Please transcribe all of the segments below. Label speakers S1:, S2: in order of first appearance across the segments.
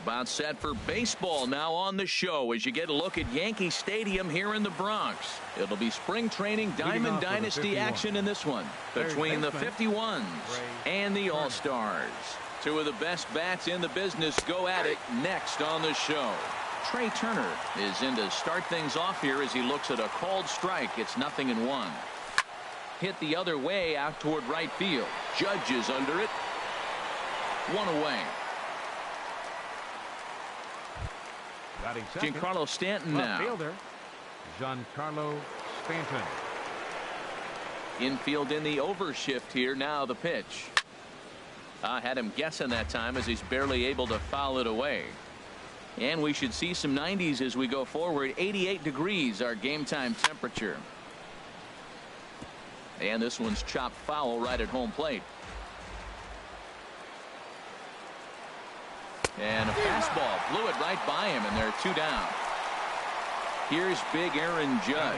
S1: About set for baseball now on the show as you get a look at Yankee Stadium here in the Bronx. It'll be spring training Diamond Dynasty action in this one between the 51s and the All-Stars. Two of the best bats in the business go at it next on the show. Trey Turner is in to start things off here as he looks at a called strike. It's 0-1. Hit the other way out toward right field. Judge is under it. One away. Giancarlo Stanton now.
S2: Fielder, Giancarlo Stanton.
S1: Infield in the overshift here. Now the pitch. I had him guessing that time as he's barely able to foul it away. And we should see some 90s as we go forward. 88 degrees our game time temperature. And this one's chopped foul right at home plate. And a fastball blew it right by him, and they're 2 down. Here's big Aaron Judge.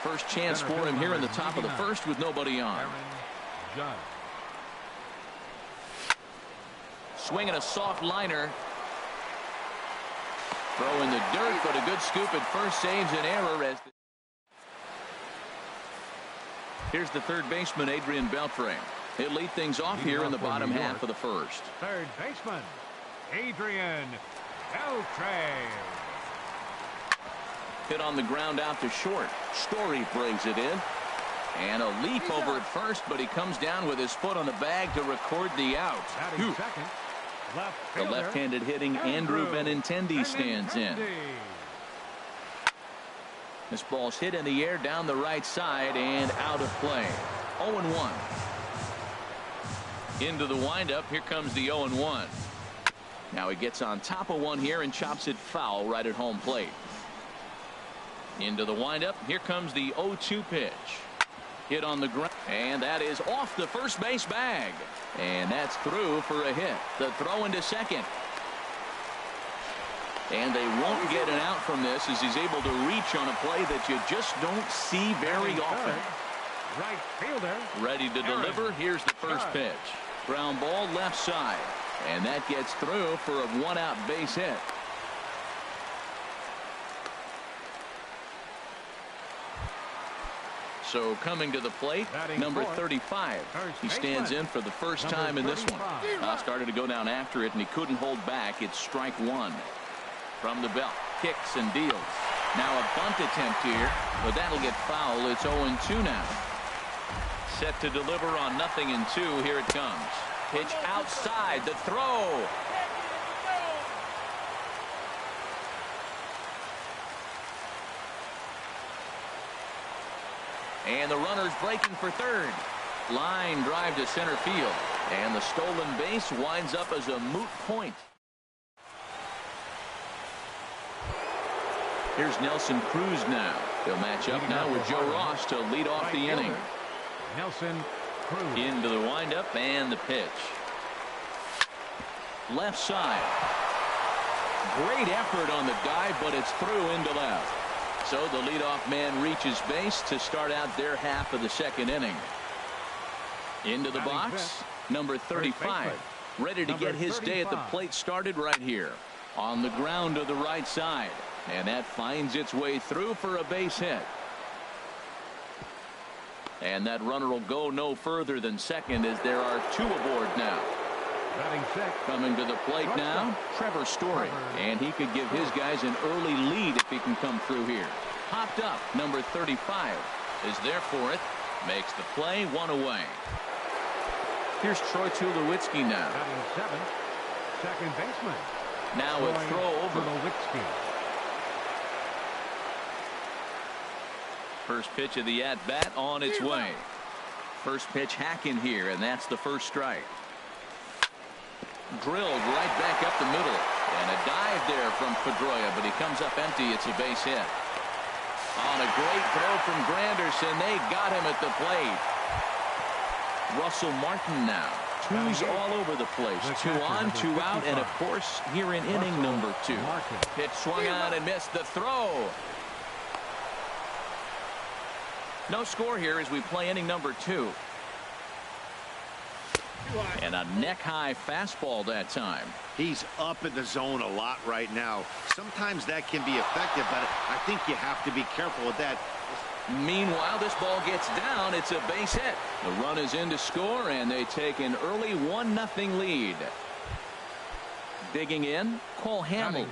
S1: First chance for him here in the top of the first with nobody on. Swinging a soft liner. Throw in the dirt, but a good scoop at first saves an error. Here's the third baseman, Adrian Beltre. He'll lead things off here in the bottom half of the first.
S2: Third baseman, Adrian Beltre.
S1: Hit on the ground out to short. Story brings it in. And a leap over at first, but he comes down with his foot on the bag to record the out.
S2: Second,
S1: the left-handed hitting Andrew Benintendi stands in. This ball's hit in the air down the right side and out of play. 0-1. Into the windup. Here comes the 0-1. Now he gets on top of one here and chops it foul right at home plate. Into the windup. Here comes the 0-2 pitch. Hit on the ground. And that is off the first base bag. And that's through for a hit. The throw into second. And they won't get an out from this as he's able to reach on a play that you just don't see very often.
S2: Right fielder.
S1: Ready to deliver. Here's the first pitch. Ground ball left side. And that gets through for a 1-out base hit. So coming to the plate, number 35. He stands in for the first time in this one. Started to go down after it, and he couldn't hold back. It's strike one. From the belt, kicks and deals. Now a bunt attempt here, but that'll get foul. It's 0-2 now. Set to deliver on 0-2. Here it comes. Pitch outside. The throw. And the runner's breaking for third. Line drive to center field. And the stolen base winds up as a moot point. Here's Nelson Cruz now. He'll match up now with Joe Ross to lead off the inning.
S2: Nelson Cruz.
S1: Into the windup and the pitch. Left side. Great effort on the dive, but it's through into left. So the leadoff man reaches base to start out their half of the second inning. Into the box, number 35. Ready to get his day at the plate started right here. On the ground to the right side. And that finds its way through for a base hit. And that runner will go no further than second as there are 2 aboard now. Coming to the plate now, Trevor Story. And he could give his guys an early lead if he can come through here. Popped up, number 35 is there for it. Makes the play, 1 away. Here's Troy Tulowitzki now.
S2: Second baseman.
S1: Now a throw over. First pitch of the at-bat on its way. First pitch hacking here, and that's the first strike. Drilled right back up the middle. And a dive there from Pedroia, but he comes up empty. It's a base hit. On a great throw from Granderson, they got him at the plate. Russell Martin now. 2s all over the place. 2 on, 2 out, and of course here in inning number 2. Pitch swung on and missed. The throw. No score here as we play inning number 2. And a neck-high fastball that time.
S3: He's up in the zone a lot right now. Sometimes that can be effective, but I think you have to be careful with that.
S1: Meanwhile, this ball gets down. It's a base hit. The run is in to score, and they take an early 1-0 lead. Digging in, Cole Hamels.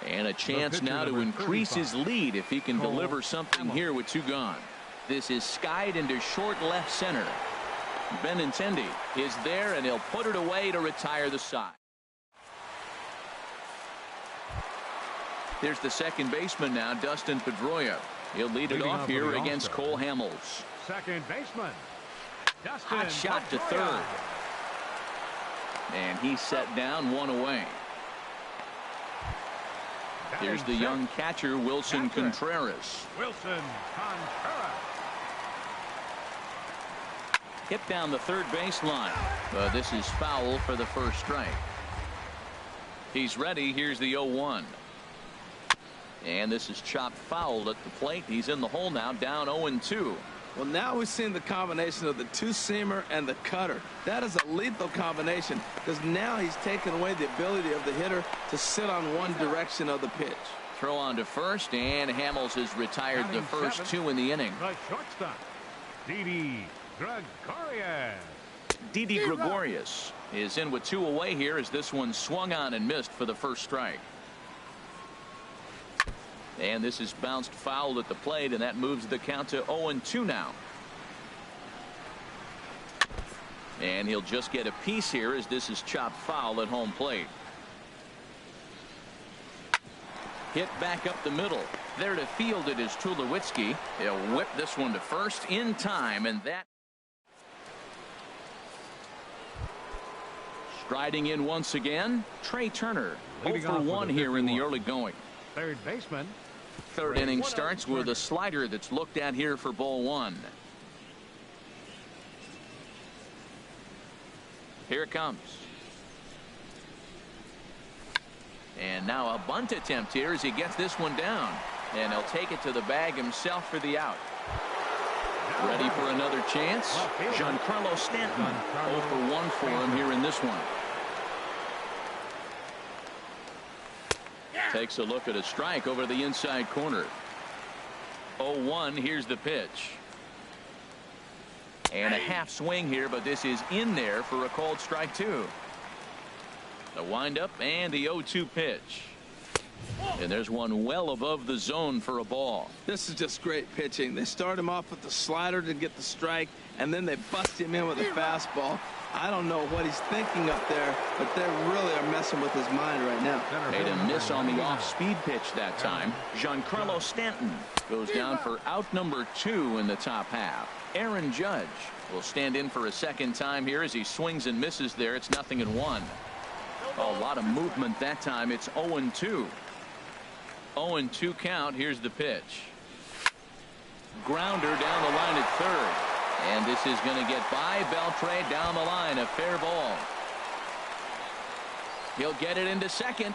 S1: And a chance now to increase his lead if he can deliver something here with 2 gone. This is skied into short left center. Benintendi is there, and he'll put it away to retire the side. Here's the second baseman now, Dustin Pedroia. He'll lead it off here against Cole Hamels.
S2: Second baseman. Dustin
S1: Hot shot to third. And he's set down, 1 away. Here's the young catcher, Wilson Contreras.
S2: Wilson Contreras.
S1: Hit down the third baseline. This is foul for the first strike. He's ready. Here's the 0-1. And this is chopped foul at the plate. He's in the hole now, down 0-2.
S4: Well, now we're seeing the combination of the two-seamer and the cutter. That is a lethal combination because now he's taken away the ability of the hitter to sit on one direction of the pitch.
S1: Throw on to first, and Hamels has retired the first 2 in the inning.
S2: The shortstop, Didi Gregorius.
S1: Didi Gregorius is in with 2 away here as this one swung on and missed for the first strike. And this is bounced foul at the plate, and that moves the count to 0-2 now. And he'll just get a piece here as this is chopped foul at home plate. Hit back up the middle. There to field it is Tulowitzki. He'll whip this one to first in time, and that. Striding in once again, Trey Turner. 0 for 1 here in the early going.
S2: Third baseman.
S1: Third inning starts with a slider that's looked at here for ball 1. Here it comes. And now a bunt attempt here as he gets this one down. And he'll take it to the bag himself for the out. Ready for another chance. Giancarlo Stanton. 0 for 1 for him here in this one. Takes a look at a strike over the inside corner. 0-1. Here's the pitch. And a half swing here, but this is in there for a called strike 2. The windup and the 0-2 pitch. And there's one well above the zone for a ball.
S4: This is just great pitching. They start him off with the slider to get the strike, and then they bust him in with a fastball. I don't know what he's thinking up there, but they really are messing with his mind right now.
S1: Made a miss on the off-speed pitch that time. Giancarlo Stanton goes down for out number 2 in the top half. Aaron Judge will stand in for a second time here as he swings and misses there. It's 0-1. A lot of movement that time. It's 0-2. 0-2 count. Here's the pitch. Grounder down the line at third. And this is going to get by Beltre down the line. A fair ball. He'll get it into second.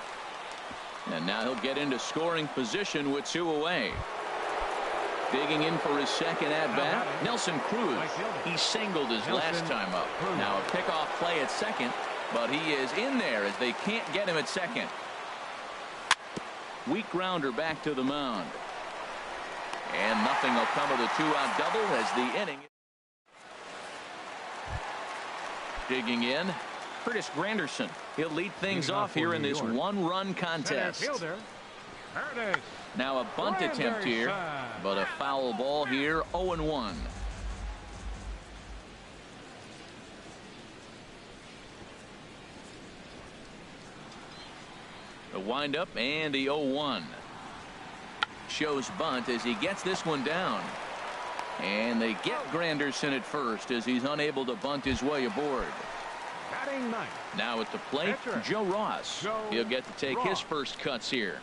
S1: And now he'll get into scoring position with 2 away. Digging in for his second at-bat, Nelson Cruz. He singled his last time up. Now a pickoff play at second, but he is in there as they can't get him at second. Weak grounder back to the mound. And nothing will come of the 2-out double as the inning. Digging in, Curtis Granderson. He'll lead things off here in this 1-run contest. Now a bunt attempt here, but a foul ball here. 0-1. The windup and the 0-1. Shows bunt as he gets this one down. And they get Granderson at first as he's unable to bunt his way aboard. Now at the plate, Joe Ross. He'll get to take his first cuts here.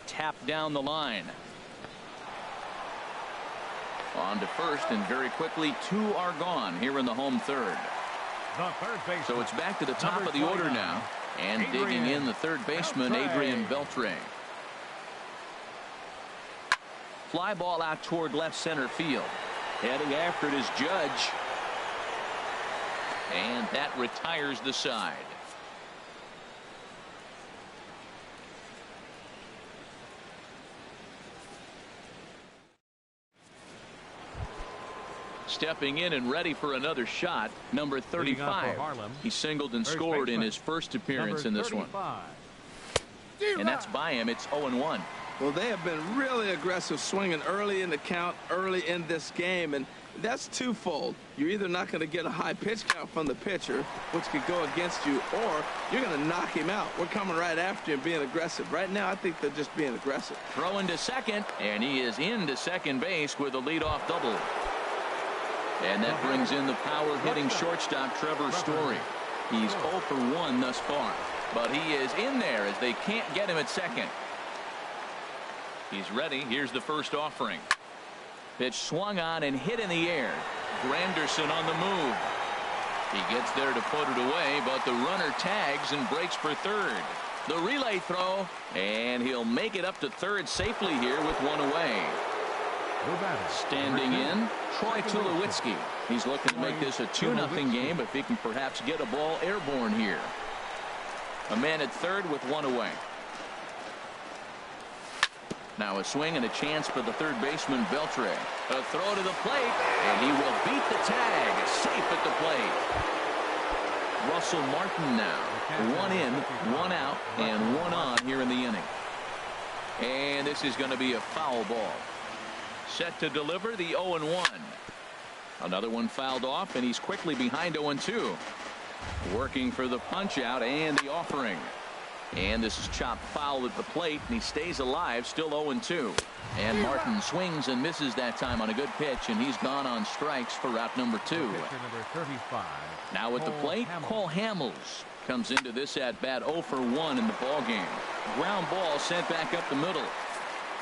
S1: Tap down the line. On to first, and very quickly 2 are gone here in the home third. So it's back to the top of the order now. And digging in the third baseman, Adrian Beltre. Fly ball out toward left center field. Heading after it is Judge. And that retires the side. Stepping in and ready for another shot, number 35. He singled and scored in his first appearance in this one. And that's by him. It's 0-1.
S4: Well, they have been really aggressive swinging early in the count, early in this game, and that's twofold. You're either not going to get a high pitch count from the pitcher, which could go against you, or you're going to knock him out. We're coming right after him being aggressive. Right now, I think they're just being aggressive.
S1: Throwing to second, and he is into second base with a leadoff double. And that brings in the power-hitting shortstop, Trevor Story. He's 0 for 1 thus far, but he is in there as they can't get him at second. He's ready. Here's the first offering. Pitch swung on and hit in the air. Granderson on the move. He gets there to put it away, but the runner tags and breaks for third. The relay throw, and he'll make it up to third safely here with one away. Standing in, Troy Tulowitzki. He's looking to make this a 2-0 game if he can perhaps get a ball airborne here. A man at third with one away. Now a swing and a chance for the third baseman, Beltre. A throw to the plate, and he will beat the tag. Safe at the plate. Russell Martin now. 1 in, 1 out, and 1 on here in the inning. And this is going to be a foul ball. Set to deliver the 0-1. Another one fouled off, and he's quickly behind 0-2. Working for the punch out and the offering. And this is chopped foul at the plate, and he stays alive, still 0-2. And Martin swings and misses that time on a good pitch, and he's gone on strikes for route number 2. Now at the plate, Cole Hamels comes into this at bat 0 for 1 in the ball game. Ground ball sent back up the middle.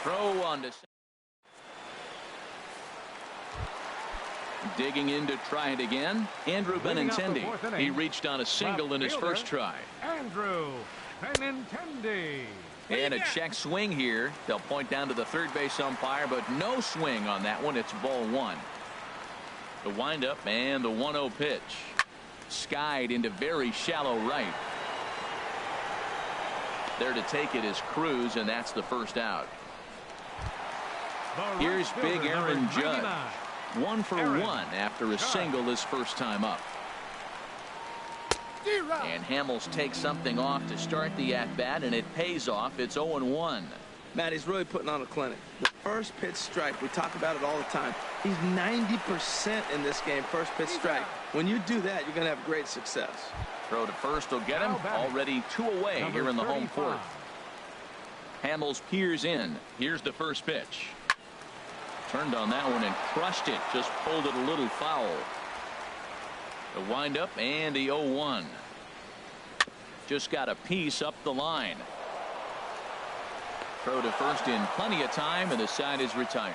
S1: Throw on to digging in to try it again. Andrew Benintendi. He reached on a single in his first try.
S2: Andrew Benintendi.
S1: And a check swing here. They'll point down to the third base umpire, but no swing on that one. It's ball 1. The windup and the 1-0 pitch. Skied into very shallow right. There to take it is Cruz, and that's the first out. Here's big Aaron Judge. 1 for 1 after a single his first time up. And Hamels takes something off to start the at-bat, and it pays off. It's 0-1.
S4: Matt, he's really putting on a clinic. The first pitch strike, we talk about it all the time. He's 90% in this game, first pitch strike. When you do that, you're going to have great success.
S1: Throw to first will get him. Already 2 away here in the home fourth. Hamels peers in. Here's the first pitch. Turned on that one and crushed it. Just pulled it a little foul. The windup and the 0-1. Just got a piece up the line. Throw to first in plenty of time, and the side is retired.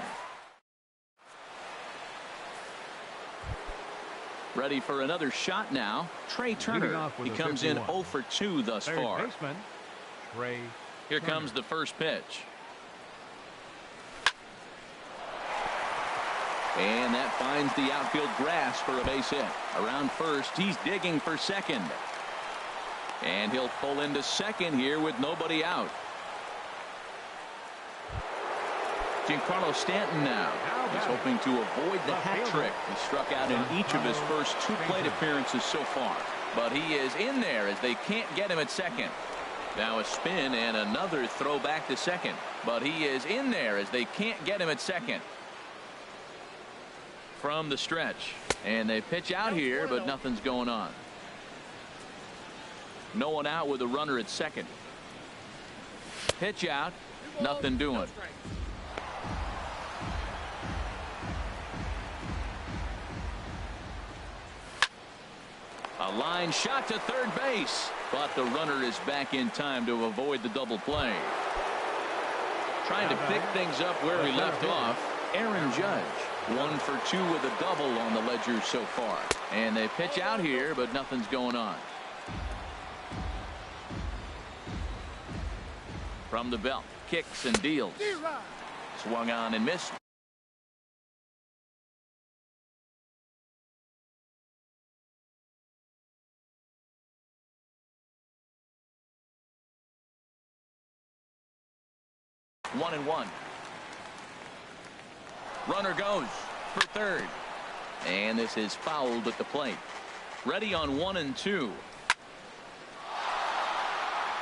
S1: Ready for another shot now. Trey Turner. He comes in 0 for 2 thus far. Here comes the first pitch. And that finds the outfield grass for a base hit. Around first, he's digging for second. And he'll pull into second here with nobody out. Giancarlo Stanton now. He's hoping to avoid the hat trick. He struck out in each of his first 2 plate appearances so far. But he is in there as they can't get him at second. Now a spin and another throw back to second. But he is in there as they can't get him at second. From the stretch, and they pitch out here, but nothing's going on. No one out with a runner at second. Pitch out, nothing doing. A line shot to third base, but the runner is back in time to avoid the double play. Trying to pick things up where he left off, Aaron Judge. 1 for 2 with a double on the ledger so far. And they pitch out here, but nothing's going on. From the belt, kicks and deals. Swung on and missed. 1-1. Runner goes for third. And this is fouled at the plate. Ready on 1-2.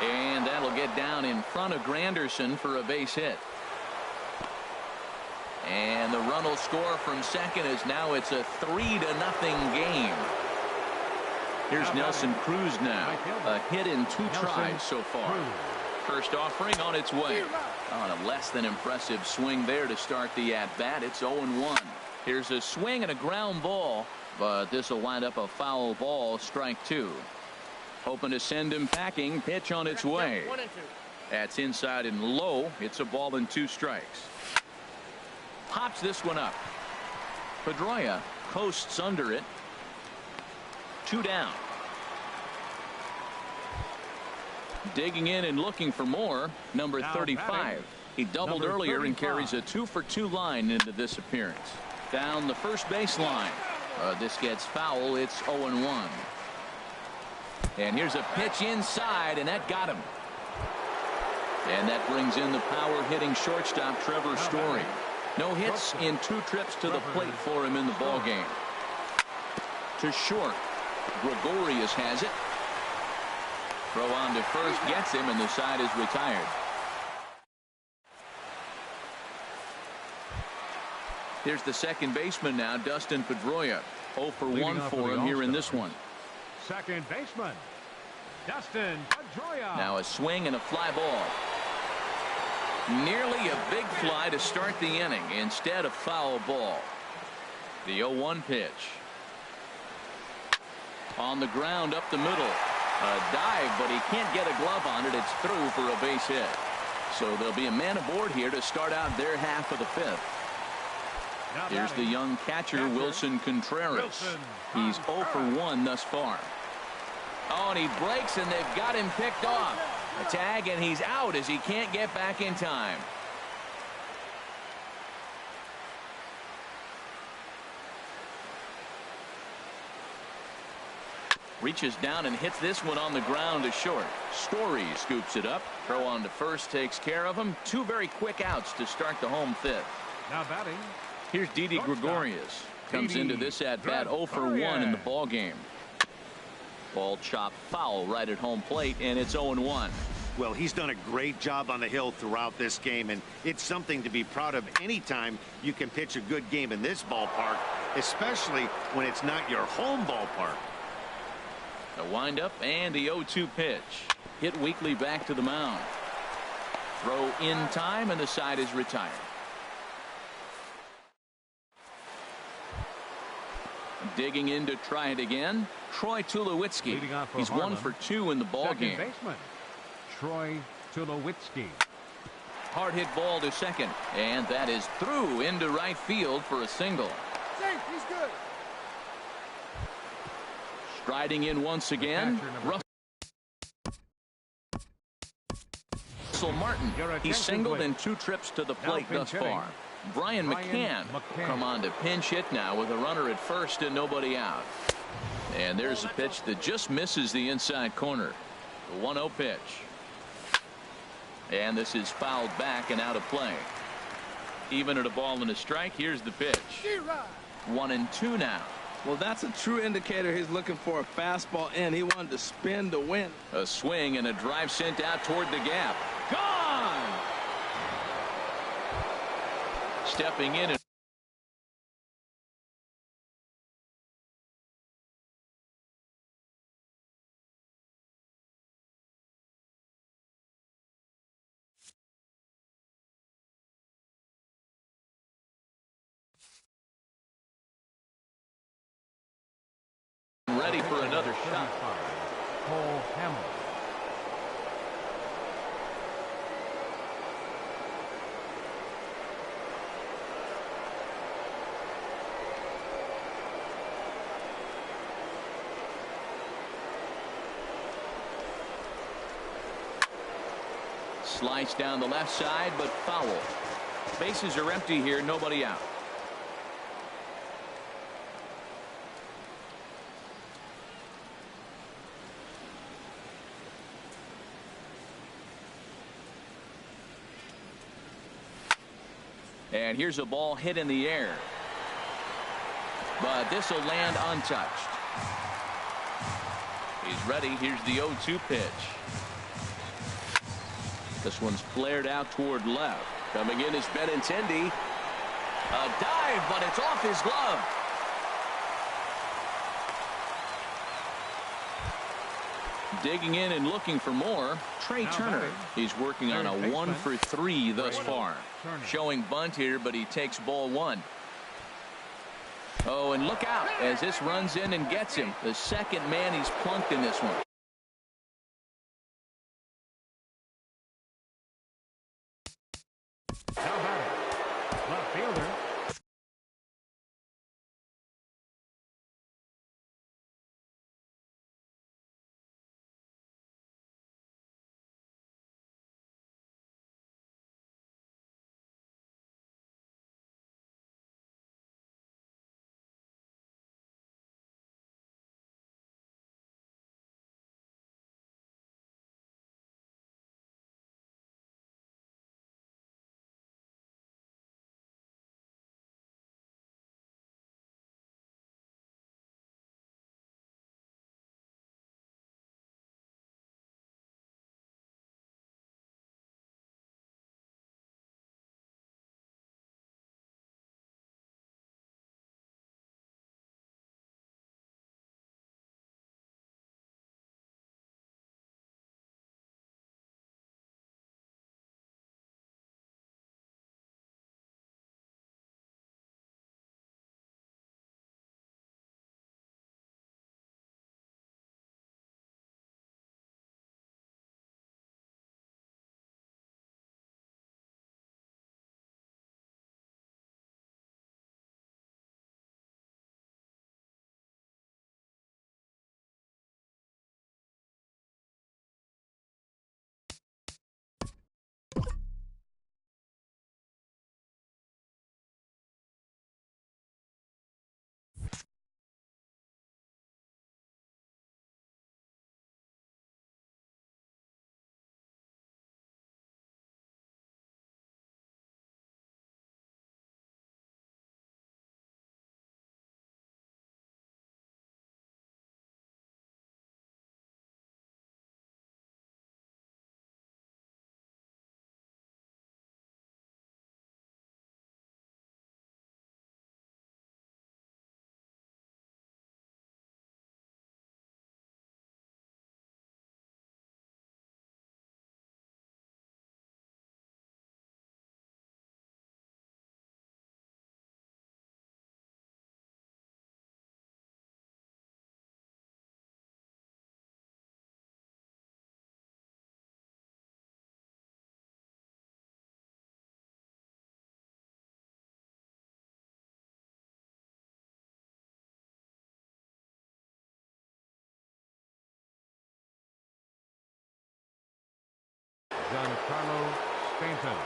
S1: And that'll get down in front of Granderson for a base hit. And the run will score from second as now it's a 3-0 game. Here's Nelson Cruz now. A hit in 2 tries so far. First offering on its way. On a less than impressive swing there to start the at-bat. It's 0-1. Here's a swing and a ground ball, but this will wind up a foul ball, strike 2. Hoping to send him packing. Pitch on its way. That's inside and low. It's a ball and 2 strikes. Pops this one up. Pedroia coasts under it. 2 down. Digging in and looking for more. Number 35. He doubled earlier and carries a 2-for-2 line into this appearance. Down the first base line. This gets foul. It's 0-1. And here's a pitch inside, and that got him. And that brings in the power hitting shortstop Trevor Story. No hits in 2 trips to the plate for him in the ball game. To short. Gregorius has it. Throw on to first gets him, and the side is retired. Here's the second baseman now, Dustin Pedroia. 0 for 1 for him here in this one.
S2: Second baseman, Dustin Pedroia.
S1: Now a swing and a fly ball. Nearly a big fly to start the inning. Instead, a foul ball. The 0-1 pitch. On the ground up the middle. A dive, but he can't get a glove on it. It's through for a base hit. So there'll be a man aboard here to start out their half of the 5th. Here's the young catcher, Wilson Contreras. He's 0 for 1 thus far. Oh, and he breaks, and they've got him picked off. A tag, and he's out as he can't get back in time. Reaches down and hits this one on the ground to short. Story scoops it up. Throw on to first takes care of him. 2 very quick outs to start the home 5th.
S2: Now batting.
S1: Here's Didi Gregorius. Comes into this at bat 0 for 1 in the ball game. Ball chopped foul right at home plate, and it's 0-1.
S3: Well, he's done a great job on the hill throughout this game, and it's something to be proud of anytime you can pitch a good game in this ballpark, especially when it's not your home ballpark.
S1: A windup and the 0-2 pitch. Hit weakly back to the mound. Throw in time, and the side is retired. Digging in to try it again. Troy Tulowitzki. He's 1 for 2 in the ball game.
S2: Baseman, Troy Tulowitzki.
S1: Hard hit ball to second, and that is through into right field for a single.
S5: Safe, he's good.
S1: Striding in once again. Russell Martin. He's singled in 2 trips to the plate thus far. Brian McCann come on to pinch hit now with a runner at first and nobody out. And there's a pitch that just misses the inside corner. The 1-0 pitch. And this is fouled back and out of play. Even at a ball and a strike. Here's the pitch. 1-2 now.
S4: Well, that's a true indicator he's looking for a fastball in. He wanted to spin to win.
S1: A swing and a drive sent out toward the gap. Gone! Stepping in and ready for another shot.
S2: Cole Hamels.
S1: Slice down the left side, but foul. Bases are empty here, nobody out. And here's a ball hit in the air. But this will land untouched. He's ready. Here's the 0-2 pitch. This one's flared out toward left. Coming in is Benintendi. A dive, but it's off his glove. Digging in and looking for more, Trey Turner. He's working on a 1-for-3 thus far. Showing bunt here, but he takes ball one. Oh, and look out as this runs in and gets him. The second man he's plunked in this one.
S2: How about it? Left fielder. Giancarlo Stanton.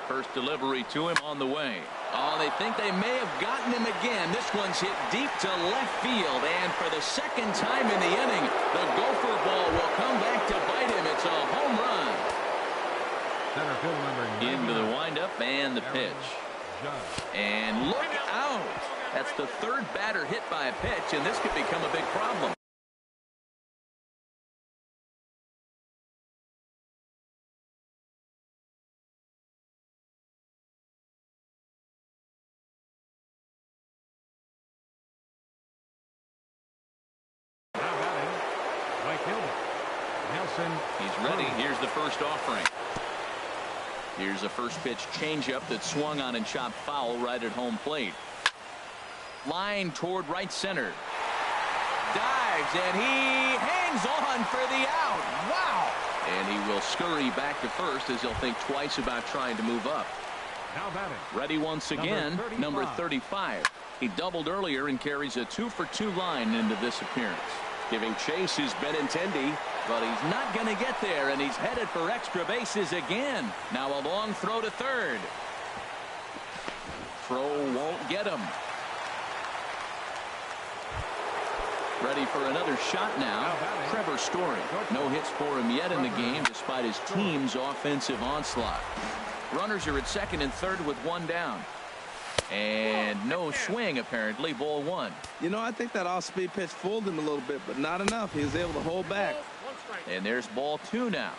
S1: First delivery to him on the way. Oh, they think they may have gotten him again. This one's hit deep to left field, and for the second time in the inning, the gopher ball will come back to bite him. It's a home run.
S2: Center field number
S1: Into the windup and the pitch. And look out. That's the third batter hit by a pitch, and this could become a big problem. He's ready. Here's the first offering. Here's a first pitch changeup that swung on and chopped foul right at home plate. Line toward right center. Dives, and he hangs on for the out. Wow. And he will scurry back to first as he'll think twice about trying to move up. Ready once again, number 35. He doubled earlier and carries a 2-for-2 line into this appearance. Giving chase is Benintendi, but he's not going to get there, and he's headed for extra bases again. Now a long throw to third. Throw won't get him. Ready for another shot now. Trevor Story. No hits for him yet in the game despite his team's offensive onslaught. Runners are at second and third with one down. And no swing, apparently. Ball one.
S4: You know, I think that off-speed pitch fooled him a little bit, but not enough. He was able to hold back.
S1: And there's ball two now.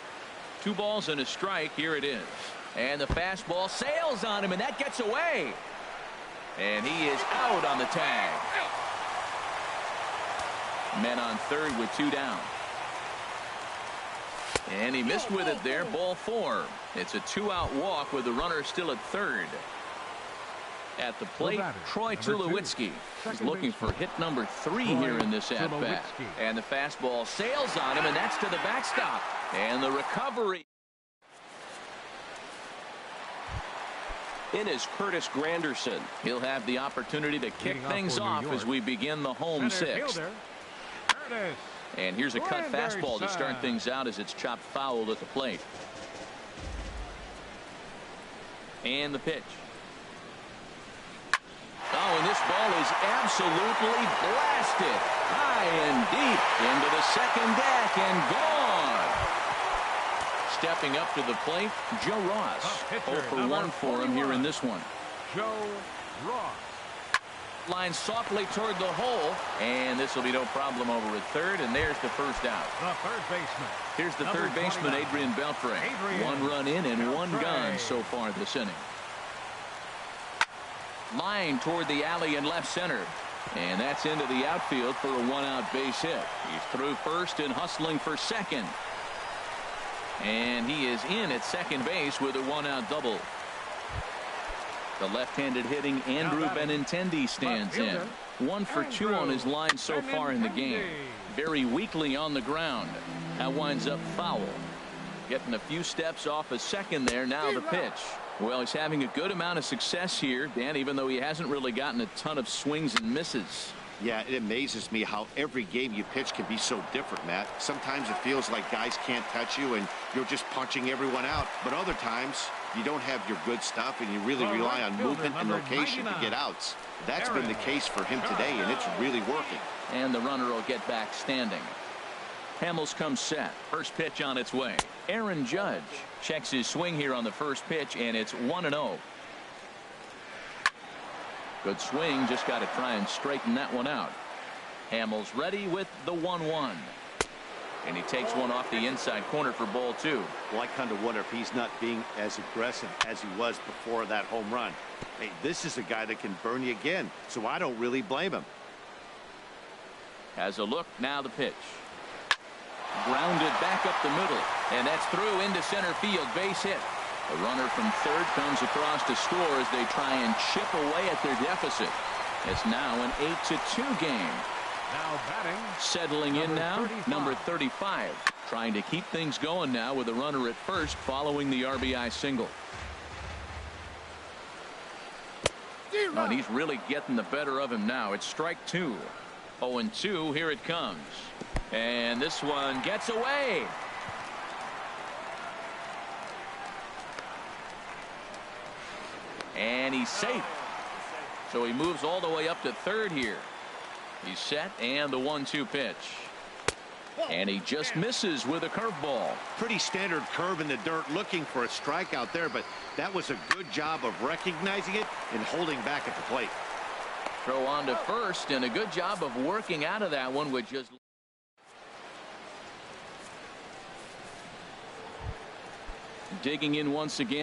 S1: 2 balls and a strike. Here it is. And the fastball sails on him, and that gets away. And he is out on the tag. Men on third with 2 down. And he missed with it there. Ball 4. It's a 2-out walk with the runner still at third. At the plate, Troy Tulowitzki is looking for hit number 3 here in this at-bat. And the fastball sails on him, and that's to the backstop. And the recovery. In is Curtis Granderson. He'll have the opportunity to kick things off as we begin the home sixth. And here's a cut fastball to start things out as it's chopped foul at the plate. And the pitch. Oh, and this ball is absolutely blasted high and deep into the second deck and gone. Stepping up to the plate, Joe Ross. 0 for 1 for him here in this one.
S2: Joe Ross.
S1: Line softly toward the hole, and this will be no problem over at third, and there's the first out.
S2: The third baseman.
S1: Here's the third baseman, Adrian Beltre. 1 run in and 1 gone so far this inning. Line toward the alley in left center, and that's into the outfield for a 1-out base hit. He's through first and hustling for second, and he is in at second base with a 1-out double. The left-handed hitting Andrew Benintendi stands in. 1 for 2 on his line so far in the game. Very weakly on the ground. That winds up foul. Getting a few steps off a second there. Now the pitch. Well, he's having a good amount of success here, Dan, even though he hasn't really gotten a ton of swings and misses.
S3: Yeah, it amazes me how every game you pitch can be so different, Matt. Sometimes it feels like guys can't touch you and you're just punching everyone out. But other times you don't have your good stuff and you really rely on movement and location to get outs. That's been the case for him today, and it's really working.
S1: And the runner will get back standing. Hamels comes set. First pitch on its way. Aaron Judge checks his swing here on the first pitch, and it's 1-0. Good swing, just got to try and straighten that one out. Hamels ready with the 1-1. And he takes one off the inside corner for ball 2.
S3: Well, I kind of wonder if he's not being as aggressive as he was before that home run. Hey, this is a guy that can burn you again, so I don't really blame him.
S1: Has a look, now the pitch. Grounded back up the middle, and that's through into center field, base hit. A runner from third comes across to score as they try and chip away at their deficit. It's now an 8-2 game.
S2: Now batting.
S1: Settling in now,
S2: 35.
S1: number 35. Trying to keep things going now with a runner at first following the RBI single. Oh, and he's really getting the better of him now. It's strike 2. 0-2, here it comes. And this one gets away. And he's safe. So he moves all the way up to third here. He's set, and the 1-2 pitch. And he just misses with a curveball.
S3: Pretty standard curve in the dirt, looking for a strikeout there, but that was a good job of recognizing it and holding back at the plate.
S1: Throw on to first, and a good job of working out of that one with just... Digging in once again.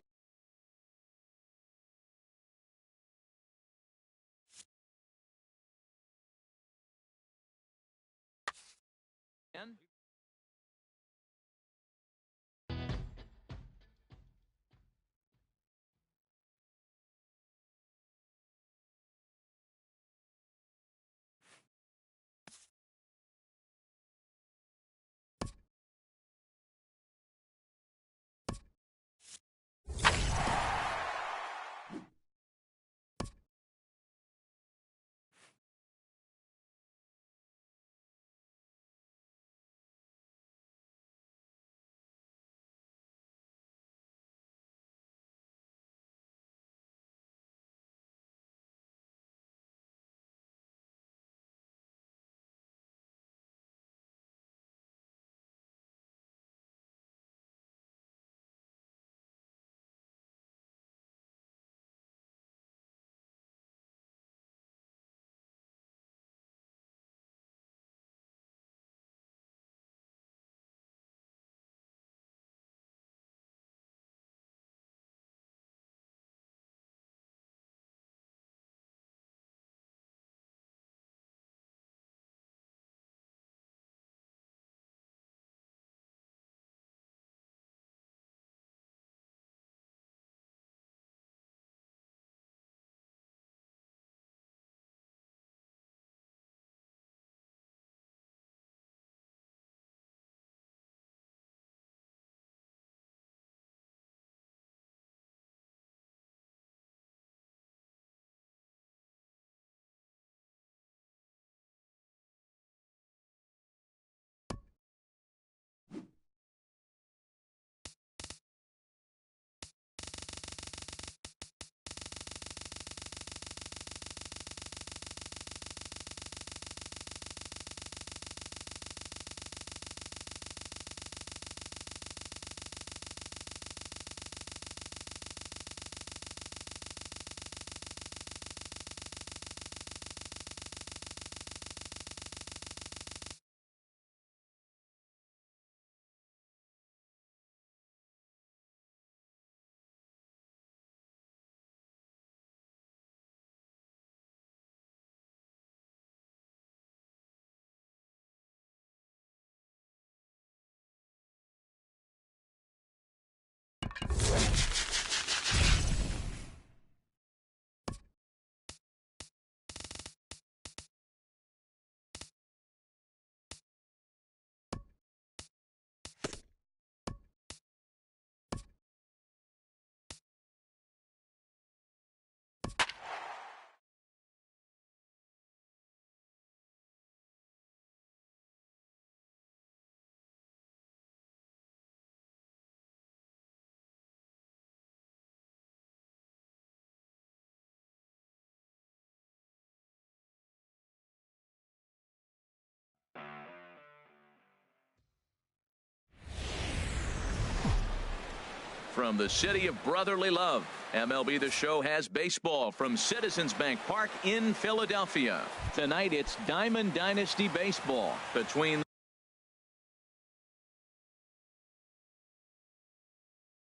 S1: from the city of brotherly love. MLB The Show has baseball from Citizens Bank Park in Philadelphia. Tonight it's Diamond Dynasty baseball between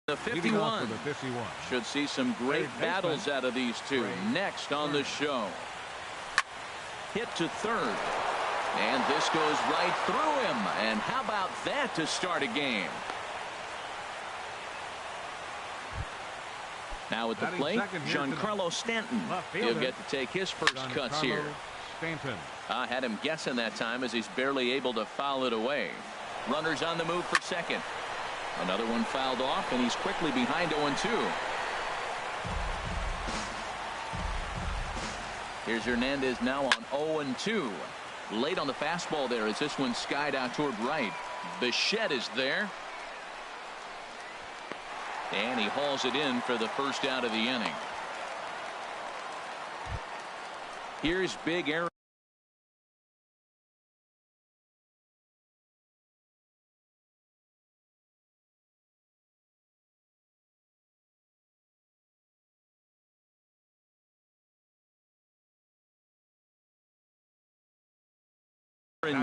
S1: the 51. Should see some great battles out of these two. Next on the show. Hit to third. And this goes right through him. And how about that to start a game? Now at the plate, Giancarlo Stanton. He'll get to take his first cuts here. I had him guessing that time as he's barely able to foul it away. Runners on the move for second. Another one fouled off, and he's quickly behind 0-2. Here's Hernandez now on 0-2. Late on the fastball there as this one skied out toward right. Bichette is there. And he hauls it in for the first out of the inning. Here's Big Aaron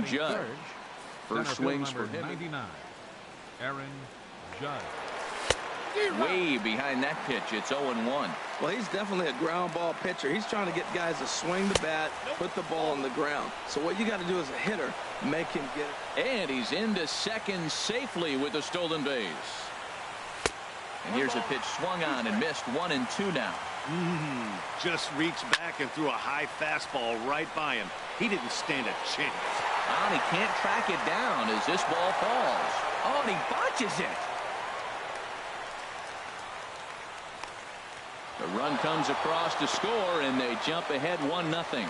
S1: Judge. First swings for him.
S2: 99, Aaron Judge.
S1: Way behind that pitch. It's 0-1.
S4: Well, he's definitely a ground ball pitcher. He's trying to get guys to swing the bat, put the ball on the ground. So what you got to do as a hitter, make him get it.
S1: And he's into second safely with a stolen base. And here's a pitch swung on and missed. 1-2 now.
S3: Just reached back and threw a high fastball right by him. He didn't stand a chance.
S1: Oh, and he can't track it down as this ball falls. Oh, and he botches it. The run comes across to score, and they jump ahead 1-0.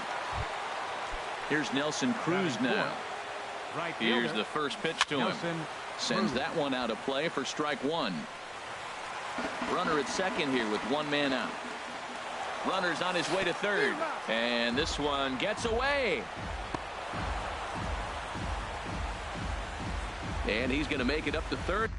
S1: Here's Nelson Cruz now. Here's the first pitch to him. Sends that one out of play for strike one. Runner at second here with one man out. Runner's on his way to third. And this one gets away. And he's going to make it up to third.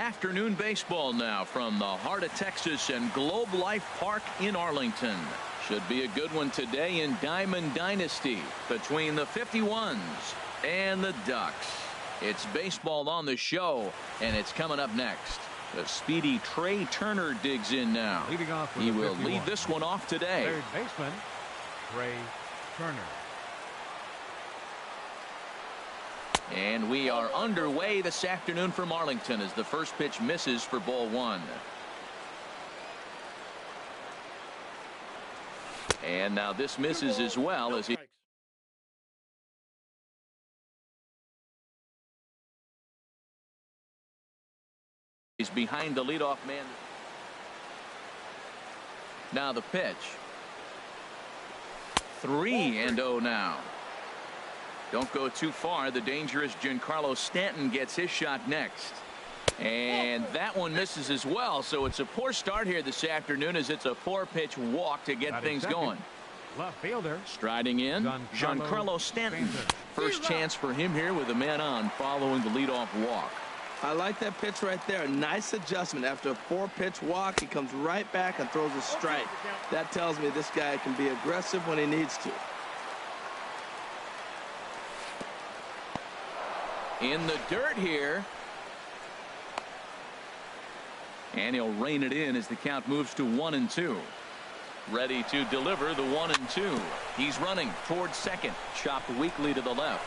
S1: afternoon baseball now from the heart of Texas and Globe Life Park in Arlington. Should be a good one today in Diamond Dynasty between the 51s and the Ducks. It's baseball on the show, and it's coming up next. The speedy Trey Turner digs in now.
S2: Leading off
S1: he will lead this one off today.
S2: Third baseman, Trey Turner.
S1: And we are underway this afternoon from Arlington as the first pitch misses for ball one. And now this misses as well as he's behind the leadoff man. Now the pitch. 3-0 now. Don't go too far. The dangerous Giancarlo Stanton gets his shot next. And that one misses as well. So it's a poor start here this afternoon as it's a 4-pitch walk to get things going.
S2: Left fielder.
S1: Striding in, Giancarlo Stanton. First chance for him here with a man on following the leadoff walk.
S4: I like that pitch right there. Nice adjustment. After a 4-pitch walk, he comes right back and throws a strike. That tells me this guy can be aggressive when he needs to.
S1: In the dirt here. And he'll rein it in as the count moves to 1-2. Ready to deliver the 1-2. He's running towards second. Chopped weakly to the left.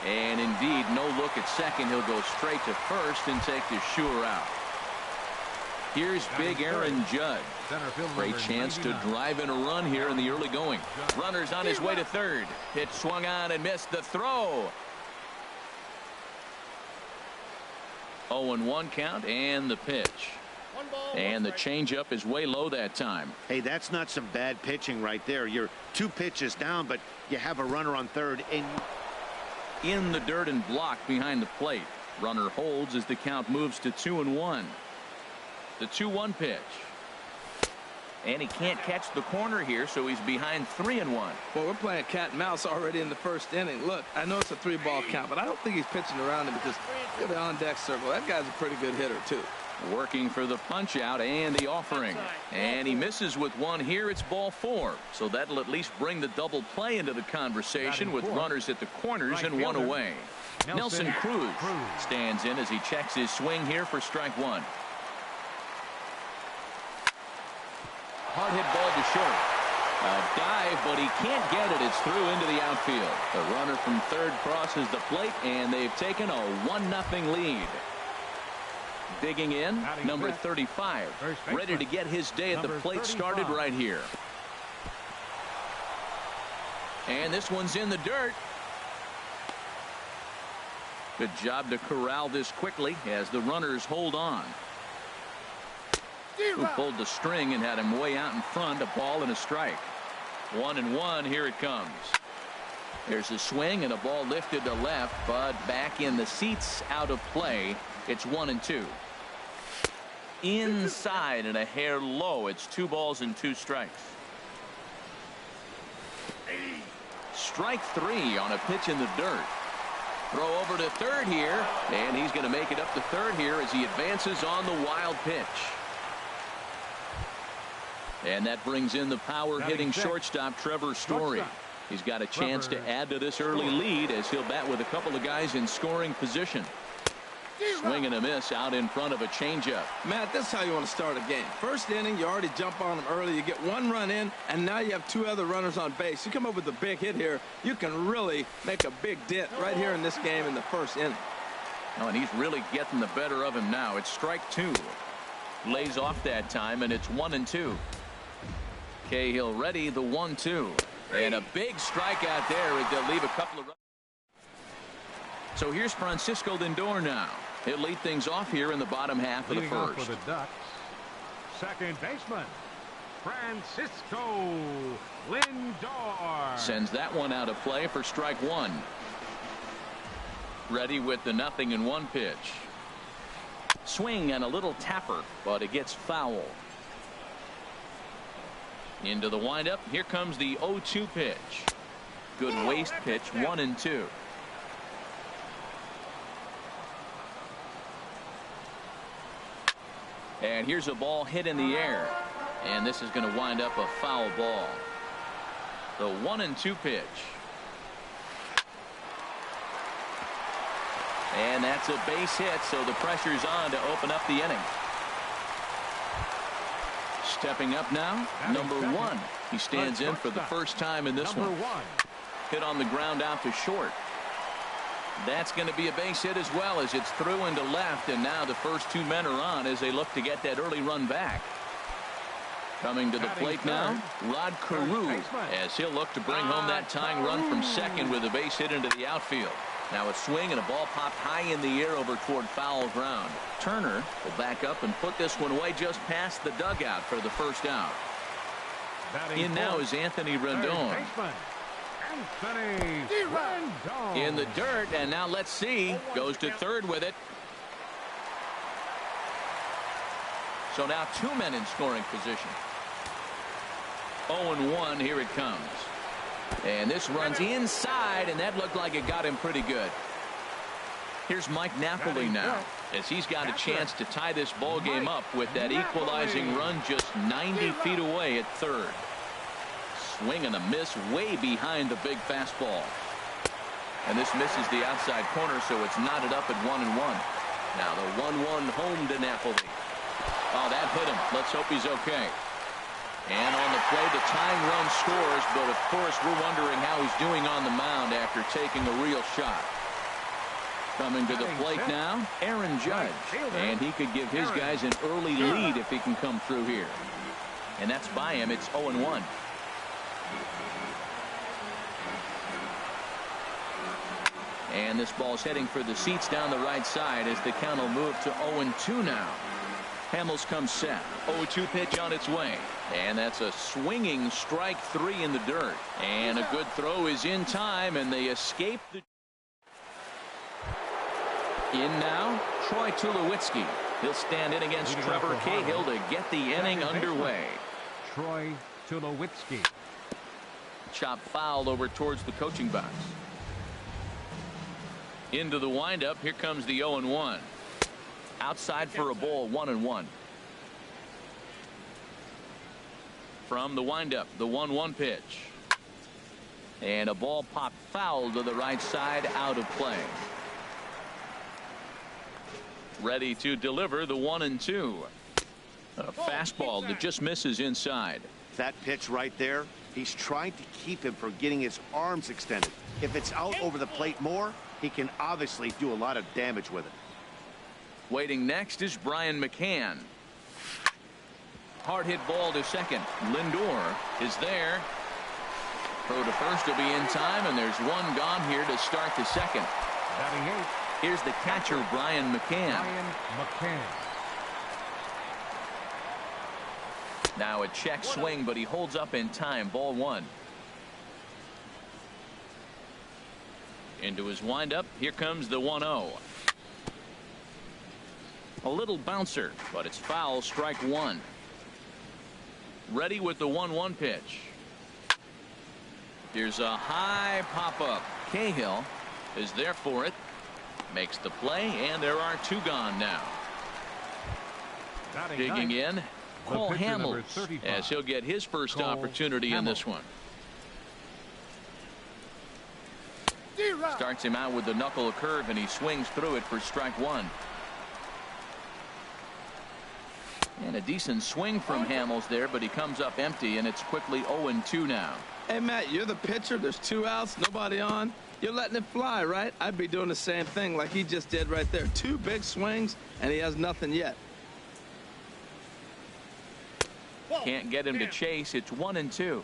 S1: And indeed, no look at second. He'll go straight to first and take the sure out. Here's big Aaron Judge. Great chance to drive in a run here in the early going. Runner's on his way to third. Pitch swung on and missed the throw. 0-1 count and the pitch. And the changeup is way low that time.
S3: Hey, that's not some bad pitching right there. You're 2 pitches down, but you have a runner on third. And
S1: in the dirt and blocked behind the plate. Runner holds as the count moves to 2-1. The 2-1 pitch. And he can't catch the corner here, so he's behind 3-1.
S4: Well, we're playing cat and mouse already in the first inning. Look, I know it's a 3-ball count, but I don't think he's pitching around him because look at the on-deck circle. That guy's a pretty good hitter, too.
S1: Working for the punch out and the offering. And he misses with one here. It's ball 4. So that'll at least bring the double play into the conversation with runners at the corners and one away. Nelson Cruz stands in as he checks his swing here for strike one. Hard hit ball to short. A dive, but he can't get it. It's through into the outfield. The runner from third crosses the plate, and they've taken a 1-0 lead. Digging in, number 35, ready to get his day at the plate started right here. And this one's in the dirt. Good job to corral this quickly as the runners hold on. Who pulled the string and had him way out in front. A ball and a strike. 1-1. Here it comes. There's a swing and a ball lifted to left, but back in the seats, out of play. It's 1-2. Inside and a hair low. It's 2 balls and 2 strikes. Strike 3 on a pitch in the dirt. Throw over to third here, and he's going to make it up to third here as he advances on the wild pitch. And that brings in the power-hitting shortstop Trevor Story. He's got a chance to add to this early lead as he'll bat with a couple of guys in scoring position. Swing and a miss out in front of a changeup.
S4: Matt, this is how you want to start a game. First inning, you already jump on them early. You get 1 run in, and now you have 2 other runners on base. You come up with a big hit here, you can really make a big dent right here in this game in the first inning.
S1: Oh, and he's really getting the better of him now. It's strike 2. Lays off that time, and it's 1-2. Cahill ready, the 1-2. And a big strikeout there as they'll leave a couple of runs. So here's Francisco Lindor now. He'll lead things off here in the bottom half of the first.
S2: For the Ducks, second baseman, Francisco Lindor.
S1: Sends that one out of play for strike 1. Ready with the 0-1 pitch. Swing and a little tapper, but it gets foul. Into the windup. Here comes the 0-2 pitch. Good waist pitch. 1-2. And here's a ball hit in the air. And this is going to wind up a foul ball. The 1-2 pitch. And that's a base hit, so the pressure's on to open up the inning. Stepping up now, number 1. He stands in for the first time in this one. Hit on the ground out to short. That's going to be a base hit as well, as it's through into left, and now the first 2 men are on as they look to get that early run back. Coming to the plate now, Rod Carew, as he'll look to bring home that tying run from second with a base hit into the outfield. Now a swing and a ball popped high in the air over toward foul ground. Turner will back up and put this one away just past the dugout for the first out. In now is Anthony Rendon. In the dirt, and now let's see. Goes to third with it. So now 2 men in scoring position. 0-1, here it comes. And this runs inside, and that looked like it got him pretty good. Here's Mike Napoli now, as he's got a chance to tie this ball game up with that equalizing run just 90 feet away at third. Swing and a miss way behind the big fastball. And this misses the outside corner, so it's knotted up at 1-1. Now the 1-1 home to Napoli. Oh, that hit him. Let's hope he's okay. And on the play, the tying run scores, but of course we're wondering how he's doing on the mound after taking a real shot. Coming to the plate now, Aaron Judge. And he could give his guys an early lead if he can come through here. And that's by him. It's 0-1. And this ball's heading for the seats down the right side as the count will move to 0-2 now. Hamels comes set. 0-2 pitch on its way. And that's a swinging strike 3 in the dirt. And a good throw is in time, and they escape the... In now, Troy Tulowitzki. He'll stand in against Trevor Cahill to get the inning underway.
S2: Troy Tulowitzki.
S1: Chop fouled over towards the coaching box. Into the windup. Here comes the 0-1. Outside for a ball, 1-1. From the windup, the 1-1 pitch. And a ball popped foul to the right side, out of play. Ready to deliver the 1-2. A fastball that just misses inside.
S3: That pitch right there, he's trying to keep him from getting his arms extended. If it's out over the plate more, he can obviously do a lot of damage with it.
S1: Waiting next is Brian McCann. Hard hit ball to second. Lindor is there. Throw to first will be in time, and there's one gone here to start the second.
S2: Batting 8.
S1: Here's the catcher, Brian McCann. Now a check swing, but he holds up in time. Ball 1. Into his windup. Here comes the 1-0. A little bouncer, but it's foul. Strike 1. Ready with the 1-1 pitch. Here's a high pop-up. Cahill is there for it. Makes the play, and there are 2 gone now. Digging in, Cole Hamels, as he'll get his first opportunity in this one. Starts him out with the knuckle curve, and he swings through it for strike 1. And a decent swing from Hamels there, but he comes up empty, and it's quickly 0-2 now.
S4: Hey, Matt, you're the pitcher. There's 2 outs, nobody on. You're letting it fly, right? I'd be doing the same thing like he just did right there. 2 big swings, and he has nothing yet.
S1: Can't get him to chase. It's 1-2.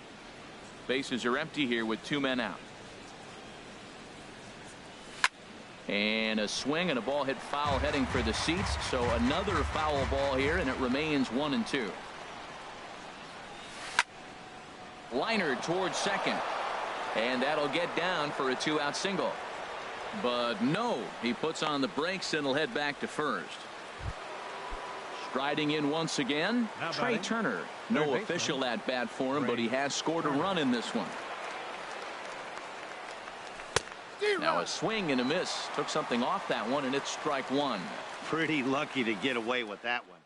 S1: Bases are empty here with 2 men out. And a swing and a ball hit foul heading for the seats. So another foul ball here, and it remains 1-2. Liner towards second. And that'll get down for a 2-out single. But no, he puts on the brakes and will head back to first. Striding in once again, Trey Turner. No official at bat for him, but he has scored a run in this one. Now a swing and a miss. Took something off that one, and it's strike 1.
S3: Pretty lucky to get away with that one.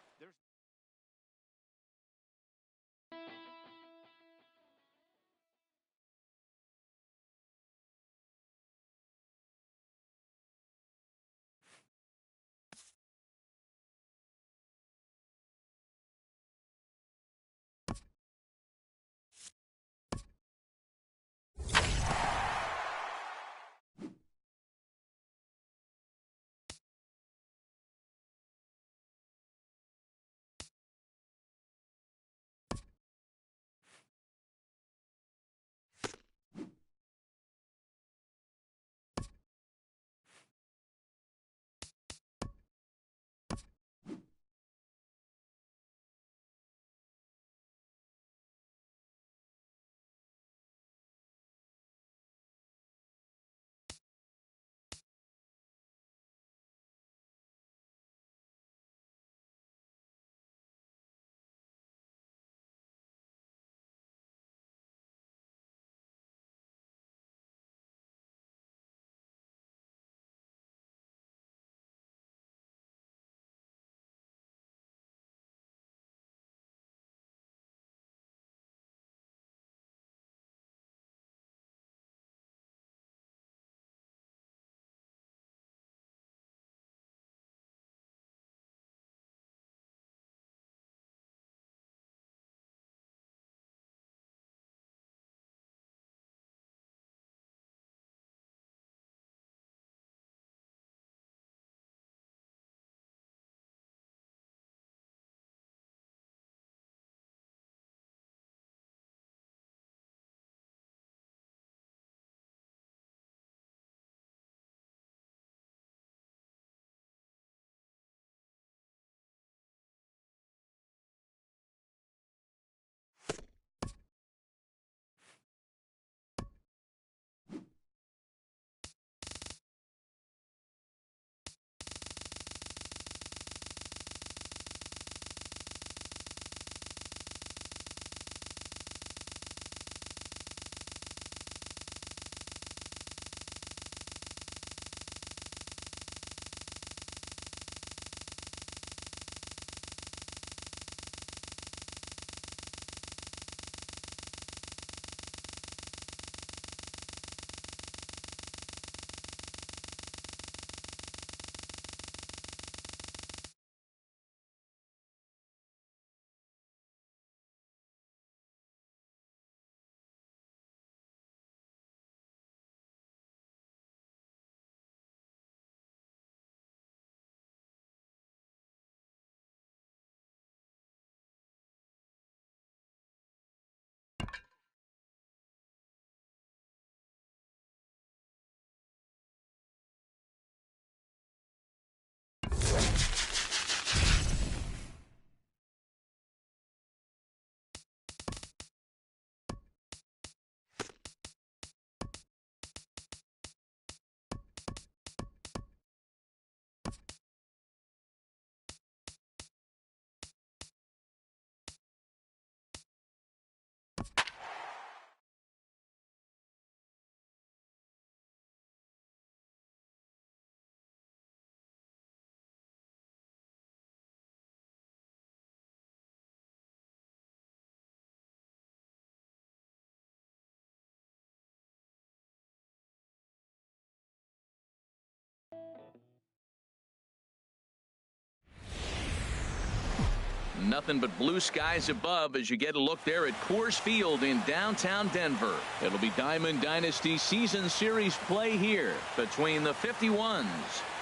S1: Nothing but blue skies above as you get a look there at Coors Field in downtown Denver. It'll be Diamond Dynasty Season Series play here between the 51s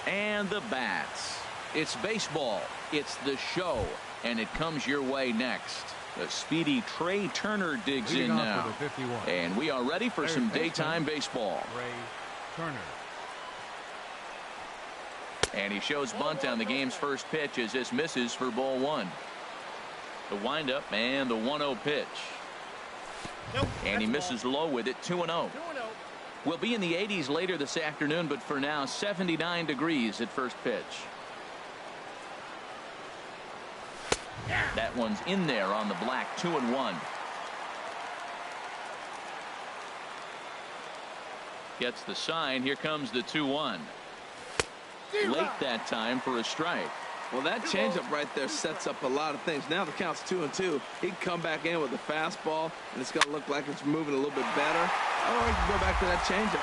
S1: and the Bats. It's baseball, it's the show, and it comes your way next. The speedy Trey Turner digs in now. And we are ready for some daytime baseball.
S2: Trey Turner.
S1: And he shows bunt on the game's first pitch as this misses for ball one. The windup and the 1-0 pitch. And he misses low with it, 2-0. We'll be in the 80s later this afternoon, but for now 79 degrees at first pitch. That one's in there on the black, 2-1. Gets the sign. Here comes the 2-1. Late that time for a strike.
S4: Well, that changeup right there sets up a lot of things. Now the count's 2-2. He can come back in with a fastball, and it's going to look like it's moving a little bit better. Or he can go back to that changeup.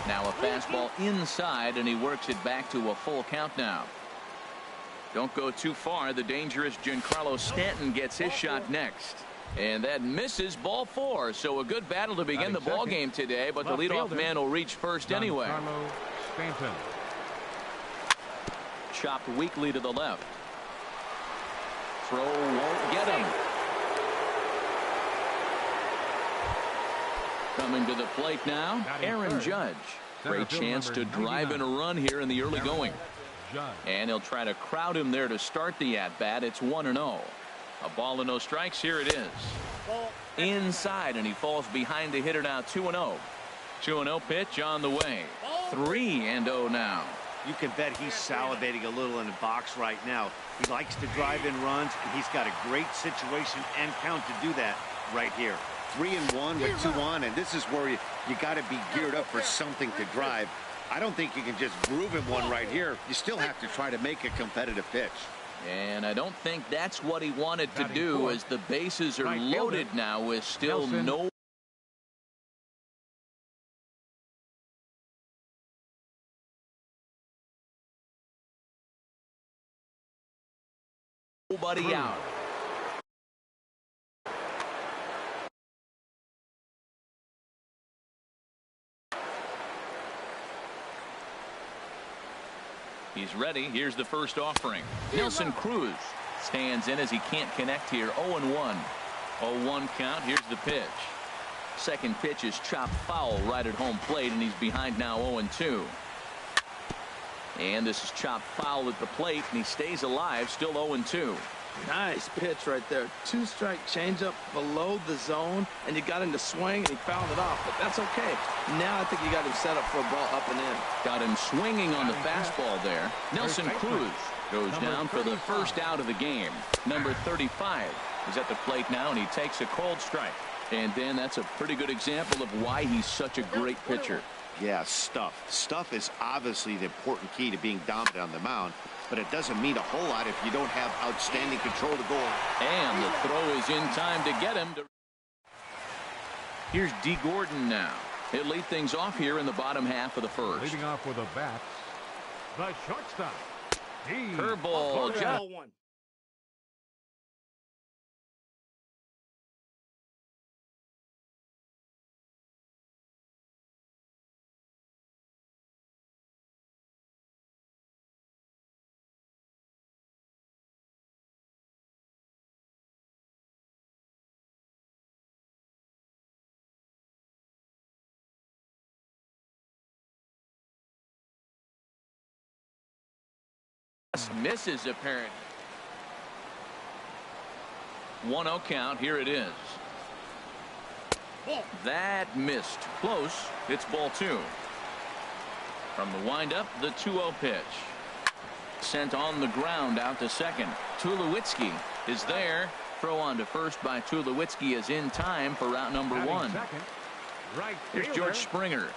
S1: Now a fastball inside, and he works it back to a full count now. Don't go too far. The dangerous Giancarlo Stanton gets his shot next. And that misses, ball four. So a good battle to begin the ball game today, but the leadoff man will reach first anyway.
S2: Stanton.
S1: Chopped weakly to the left. Throw won't get him. Coming to the plate now, Aaron Judge. Great chance to drive in a run here in the early going. And he'll try to crowd him there to start the at-bat. It's 1-0. A ball and no strikes. Here it is. Inside, and he falls behind the hitter now. 2-0. 2-0 pitch on the way. 3-0 now.
S3: You can bet he's salivating a little in the box right now. He likes to drive in runs, and he's got a great situation and count to do that right here. 3-1 with 2 on, and this is where you got to be geared up for something to drive. I don't think you can just groove him one right here. You still have to try to make a competitive pitch.
S1: And I don't think that's what he wanted to do, as the bases are loaded now with still nobody out. He's ready. Here's the first offering. Nelson Cruz stands in as he can't connect here. 0-1. 0-1 count. Here's the pitch. Second pitch is chopped foul right at home plate, and he's behind now 0-2. And this is chopped foul at the plate, and he stays alive, still 0-2.
S4: Nice pitch right there. 2-strike changeup below the zone, and you got him to swing, and he fouled it off, but that's okay. Now I think you got him set up for a ball up and in.
S1: Got him swinging on the fastball there. Nelson Cruz goes down for the first out of the game. Number 35 is at the plate now, and he takes a cold strike. And then that's a pretty good example of why he's such a great pitcher.
S3: Yeah, stuff. Stuff is obviously the important key to being dominant on the mound, but it doesn't mean a whole lot if you don't have outstanding control of the goal.
S1: And the throw is in time to get him. Here's D. Gordon now. He'll lead things off here in the bottom half of the first.
S2: Leading off with a bat, the shortstop.
S1: Curveball. Misses apparently. 1-0 count. Here it is. That missed. Close. It's ball 2. From the windup, the 2-0 pitch. Sent on the ground out to second. Tulowitzki is there. Throw on to first by Tulowitzki is in time for route number 1. Here's George Springer.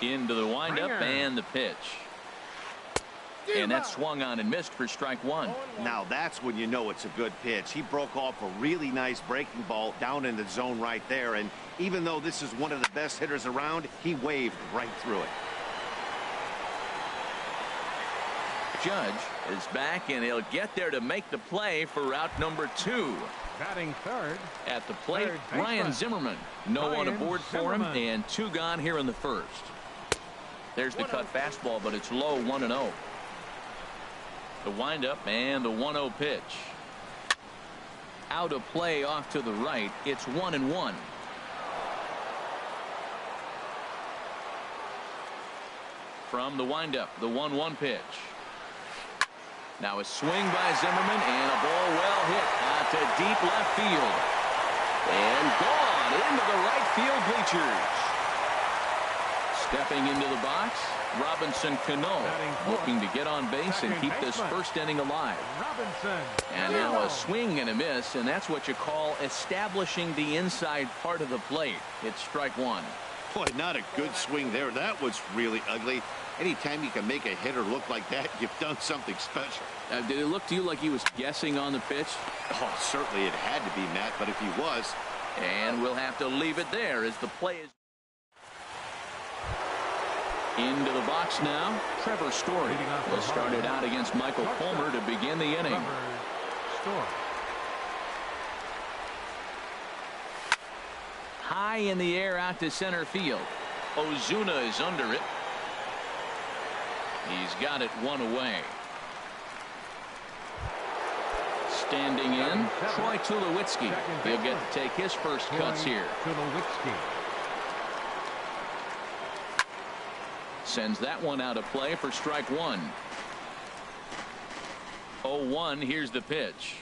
S1: Into the windup and the pitch. And that swung on and missed for strike 1.
S3: Now that's when you know it's a good pitch. He broke off a really nice breaking ball down in the zone right there. And even though this is one of the best hitters around, he waved right through it.
S1: Judge is back, and he'll get there to make the play for out number 2.
S2: Batting third.
S1: At the plate,
S2: Third
S1: Ryan
S2: baseman.
S1: Zimmerman. No one
S2: Ryan
S1: aboard for him,
S2: Zimmerman.
S1: and 2 gone here in the first. There's the cut fastball, but it's low, 1-0. The windup and the 1-0 pitch. Out of play off to the right. It's 1-1. From the windup, the 1-1 pitch. Now a swing by Zimmerman, and a ball well hit out to deep left field. And gone into the right field bleachers. Stepping into the box, Robinson Cano, looking to get on base and keep this first inning alive.
S2: Robinson.
S1: And now a swing and a miss, and that's what you call establishing the inside part of the plate. It's strike 1.
S3: Boy, not a good swing there. That was really ugly. Anytime you can make a hitter look like that, you've done something special.
S1: Did it look to you like he was guessing on the pitch?
S3: Oh, certainly it had to be, Matt, but if he was.
S1: And we'll have to leave it there as the play is into the box now. Trevor Story will start it out against Michael Fulmer to begin the inning.
S2: Story.
S1: High in the air out to center field. Ozuna is under it. He's got it 1 away. Standing in, Troy Tulowitzki. He'll get to take his first cuts here.
S2: Tulowitzki.
S1: Sends that one out of play for strike 1. 0-1. Here's the pitch.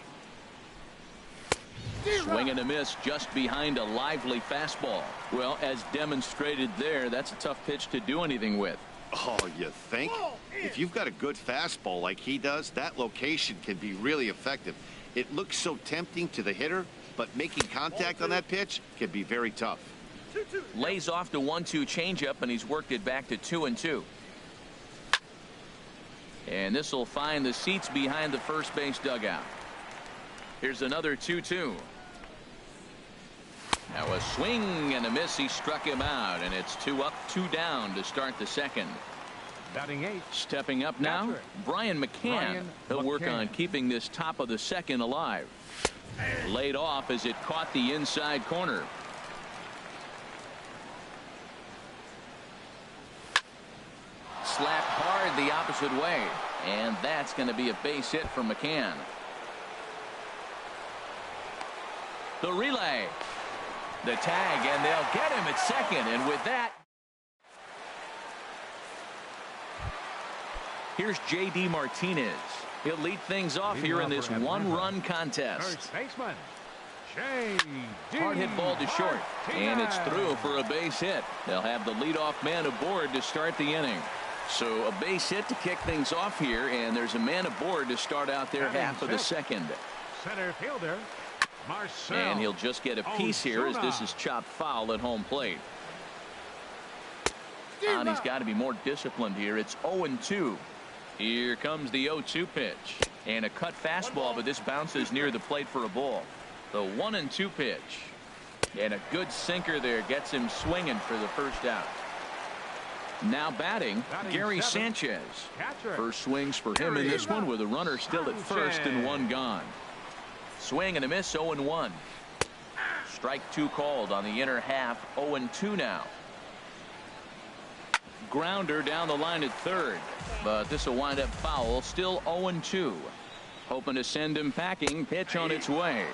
S1: Swing and a miss just behind a lively fastball. Well, as demonstrated there, that's a tough pitch to do anything with.
S3: Oh, you think? If you've got a good fastball like he does, that location can be really effective. It looks so tempting to the hitter, but making contact on that pitch can be very tough.
S1: Lays off the 1-2 changeup, and he's worked it back to 2-2. And this will find the seats behind the first base dugout. Here's another 2-2. Now a swing and a miss. He struck him out, and it's 2 up, 2 down to start the second.
S2: Batting 8.
S1: Stepping up now, Brian McCann. He'll work on keeping this top of the second alive. Laid off as it caught the inside corner. Slapped hard the opposite way, and that's going to be a base hit from McCann. The relay, the tag, and they'll get him at second. And with that, here's J.D. Martinez. He'll lead things off here in this 1-run contest.
S2: First baseman, J.D.
S1: Hard hit ball to short, and it's through for a base hit. They'll have the leadoff man aboard to start the inning. So a base hit to kick things off here, and there's a man aboard to start out their half of the second.
S2: Center fielder, Marcel.
S1: And he'll just get a piece here as this is chopped foul at home plate. And he's got to be more disciplined here. It's 0-2. Here comes the 0-2 pitch. And a cut fastball, but this bounces near the plate for a ball. The 1-2 pitch. And a good sinker there gets him swinging for the first out. Now batting, Gary Sanchez. First swings for him in this one with a runner still at first and 1 gone. Swing and a miss, 0-1. Strike 2 called on the inner half, 0-2 now. Grounder down the line at third, but this will wind up foul, still 0-2. Hoping to send him packing, pitch on its way.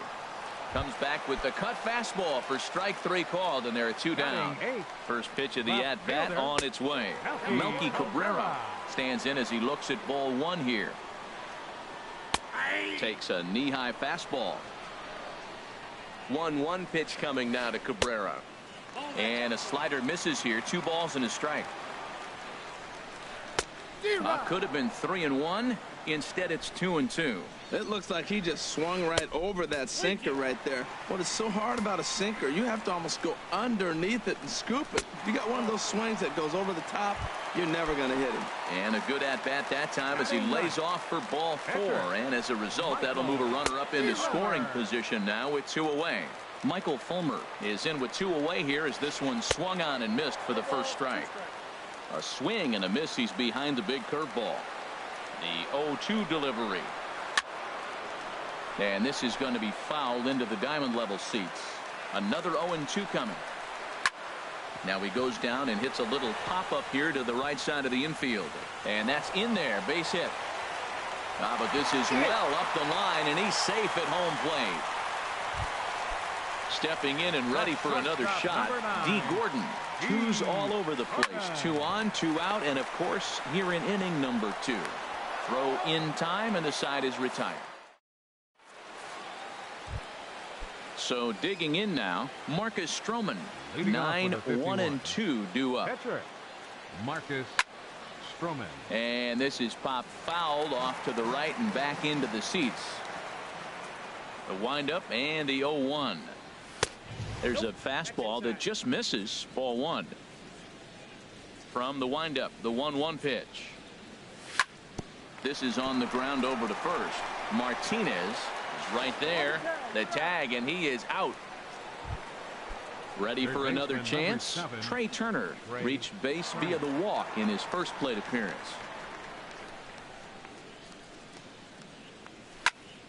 S1: Comes back with the cut fastball for strike 3 called, and there are 2 down. First pitch of the at-bat on its way. Melky Cabrera stands in as he looks at ball 1 here. Takes a knee-high fastball. 1-1 pitch coming now to Cabrera. And a slider misses here. 2 balls and a strike. Could have been 3-1. Instead, it's 2-2.
S4: It looks like he just swung right over that sinker right there. What is so hard about a sinker, you have to almost go underneath it and scoop it. If you got one of those swings that goes over the top, you're never going to hit him.
S1: And a good at-bat that time as he lays off for ball 4. And as a result, that'll move a runner up into scoring position now with 2 away. Michael Fulmer is in with 2 away here as this one swung on and missed for the first strike. A swing and a miss. He's behind the big curveball. The 0-2 delivery. And this is going to be fouled into the diamond level seats. Another 0-2 coming. Now he goes down and hits a little pop-up here to the right side of the infield. And that's in there. Base hit. But this is well up the line, and he's safe at home plate. Stepping in and ready for another shot, D. Gordon. Twos all over the place. 2 on, 2 out, and of course here in inning number 2. Throw in time, and the side is retired. So digging in now, Marcus Stroman. 9-1-2 due up.
S2: Catcher, Marcus Stroman.
S1: And this is popped fouled off to the right and back into the seats. The windup and the 0-1. There's a fastball that just misses. Ball 1. From the windup, the 1-1 pitch. This is on the ground over to first. Martinez is right there. The tag, and he is out. Ready for another chance. Trey Turner reached base via the walk in his first plate appearance.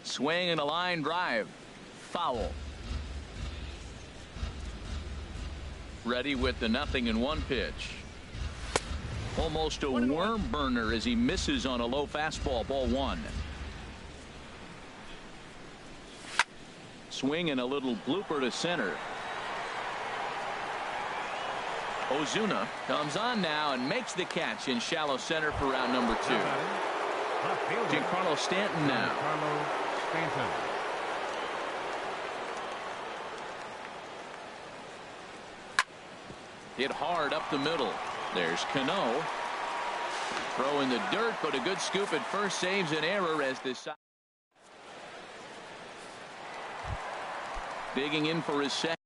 S1: Swing and a line drive. Foul. Ready with the 0-1 pitch. Almost a worm burner as he misses on a low fastball. Ball 1. Swing and a little blooper to center. Ozuna comes on now and makes the catch in shallow center for round number 2. Giancarlo Stanton now. Hit hard up the middle. There's Cano. Throw in the dirt, but a good scoop at first saves an error as this. Digging in for his second.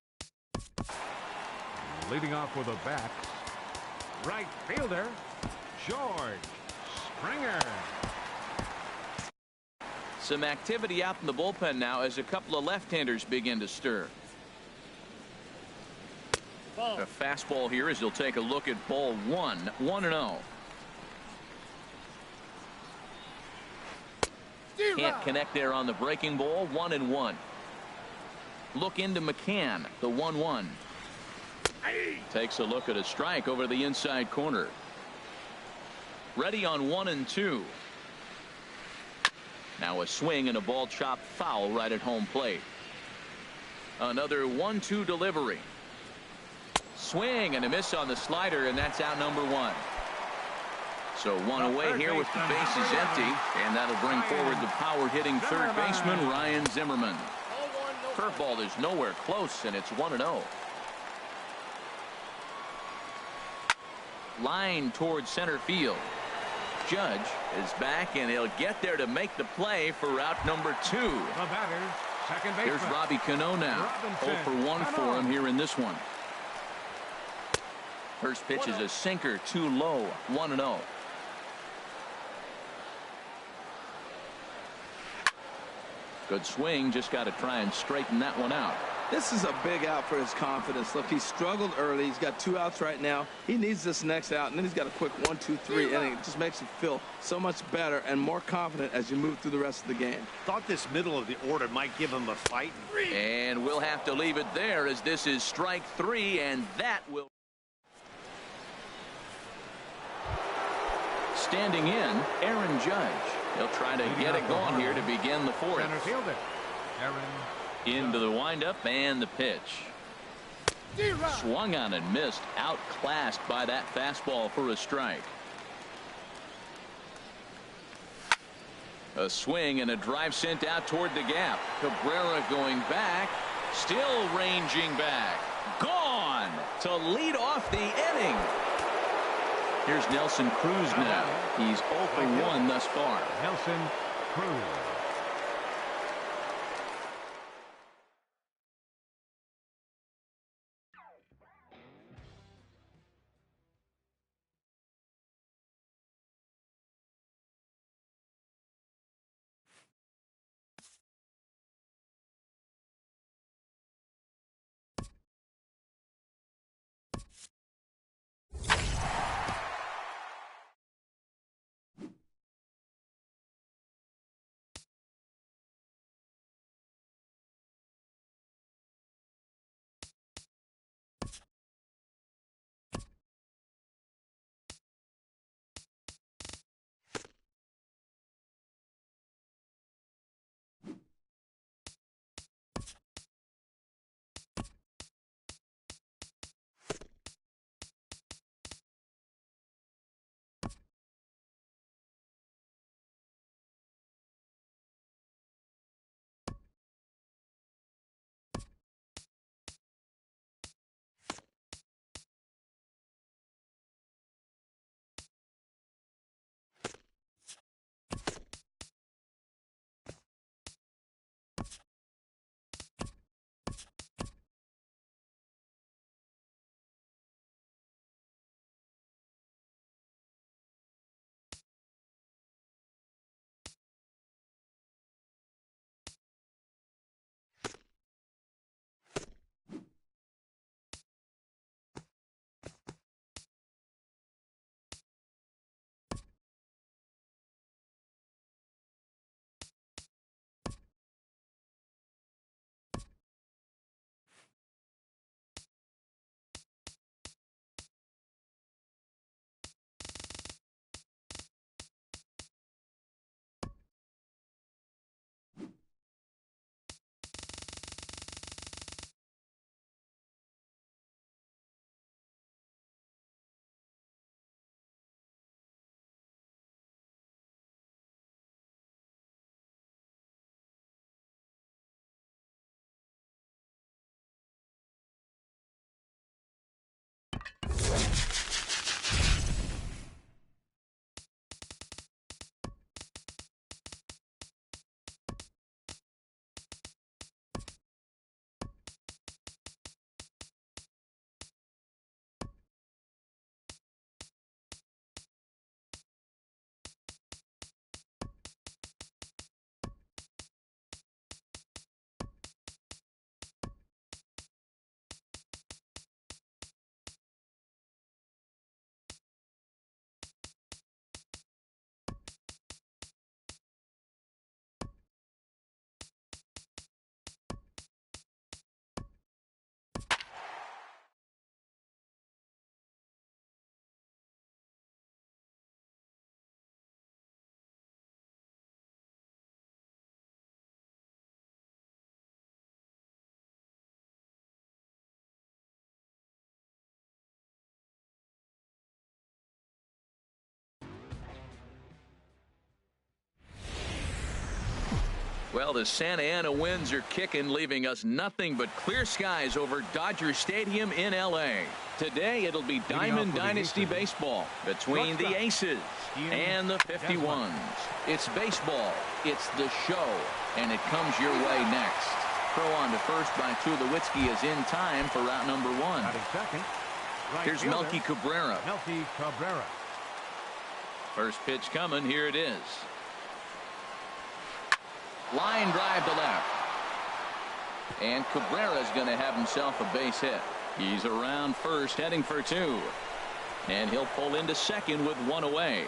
S2: Leading off with a bat, right fielder, George Springer.
S1: Some activity out in the bullpen now as a couple of left-handers begin to stir. A fastball here as he'll take a look at ball 1. 1-0. Can't connect there on the breaking ball. 1-1. Look into McCann. The 1-1. Takes a look at a strike over the inside corner. Ready on 1-2. Now a swing and a ball chopped foul right at home plate. Another 1-2 delivery. Swing and a miss on the slider, and that's out number 1. So one away here with the bases empty, and that'll bring forward the power hitting third baseman Ryan Zimmerman. Curveball is nowhere close, and it's 1-0. Line towards center field. Judge is back, and he'll get there to make the play for route number 2.
S2: The batter, second baseman.
S1: Here's Robbie Cano now. 0 for 1 for him here in this one. First pitch is a sinker, too low. 1-0. Good swing, just got to try and straighten that one out.
S4: This is a big out for his confidence. Look, he struggled early. He's got 2 outs right now. He needs this next out, and then he's got a quick 1, 2, 3 inning. It just makes you feel so much better and more confident as you move through the rest of the game.
S3: Thought this middle of the order might give him a fight.
S1: And we'll have to leave it there as this is strike 3, and that will. Standing in, Aaron Judge. He'll try to get it going here to begin the 4th.
S2: Center fielder, Aaron.
S1: Into the windup and the pitch. Swung on and missed. Outclassed by that fastball for a strike. A swing and a drive sent out toward the gap. Cabrera going back. Still ranging back. Gone to lead off the inning. Here's Nelson Cruz now. He's 0 for 1 thus far.
S2: Nelson Cruz.
S1: Well, the Santa Ana winds are kicking, leaving us nothing but clear skies over Dodger Stadium in L.A. Today, it'll be Diamond Dynasty baseball between the Aces and the 51s. It's baseball. It's the show, and it comes your way next. Throw on to first by Tulowitzki is in time for route number 1.
S2: Second,
S1: here's Melky Cabrera.
S2: Melky Cabrera.
S1: First pitch coming. Here it is. Line drive to left. And Cabrera's going to have himself a base hit. He's around first, heading for 2. And he'll pull into second with 1 away.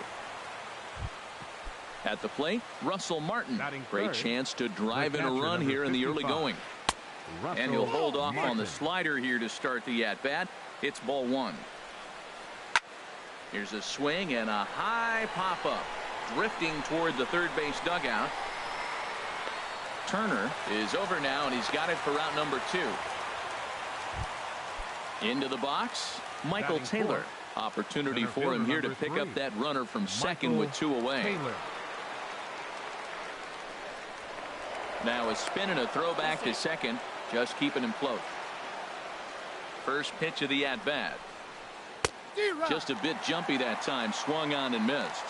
S1: At the plate, Russell Martin. Great chance to drive in a run here in the early going. And he'll hold off on the slider here to start the at-bat. It's ball 1. Here's a swing and a high pop-up. Drifting toward the third base dugout. Turner is over now, and he's got it for route number 2. Into the box, Michael Taylor. Opportunity for him here to pick up that runner from second with 2 away. Now a spin and a throw back to second, just keeping him close. First pitch of the at-bat. Just a bit jumpy that time, swung on and missed.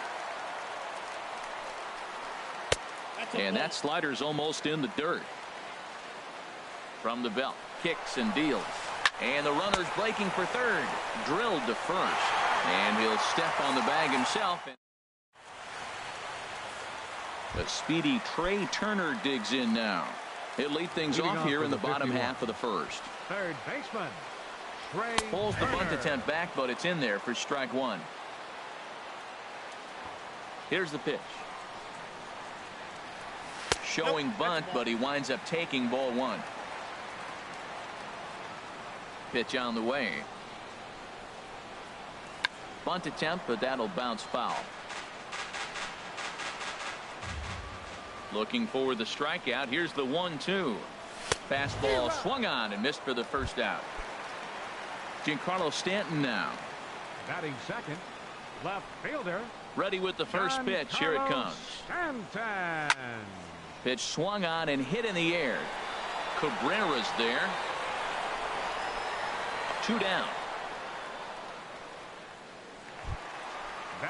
S1: And that slider's almost in the dirt. From the belt, kicks and deals. And the runner's breaking for third. Drilled to first. And he'll step on the bag himself. The speedy Trey Turner digs in now. He'll lead things off here in the bottom half of the first.
S2: Third baseman, Trey
S1: pulls the bunt attempt back, but it's in there for strike 1. Here's the pitch. Showing bunt, but he winds up taking ball 1. Pitch on the way. Bunt attempt, but that'll bounce foul. Looking for the strikeout. Here's the 1-2. Fastball swung on and missed for the first out. Giancarlo Stanton now.
S2: Batting second, left fielder.
S1: Ready with the first pitch. Here it comes.
S2: Stanton.
S1: Pitch swung on and hit in the air. Cabrera's there. 2 down.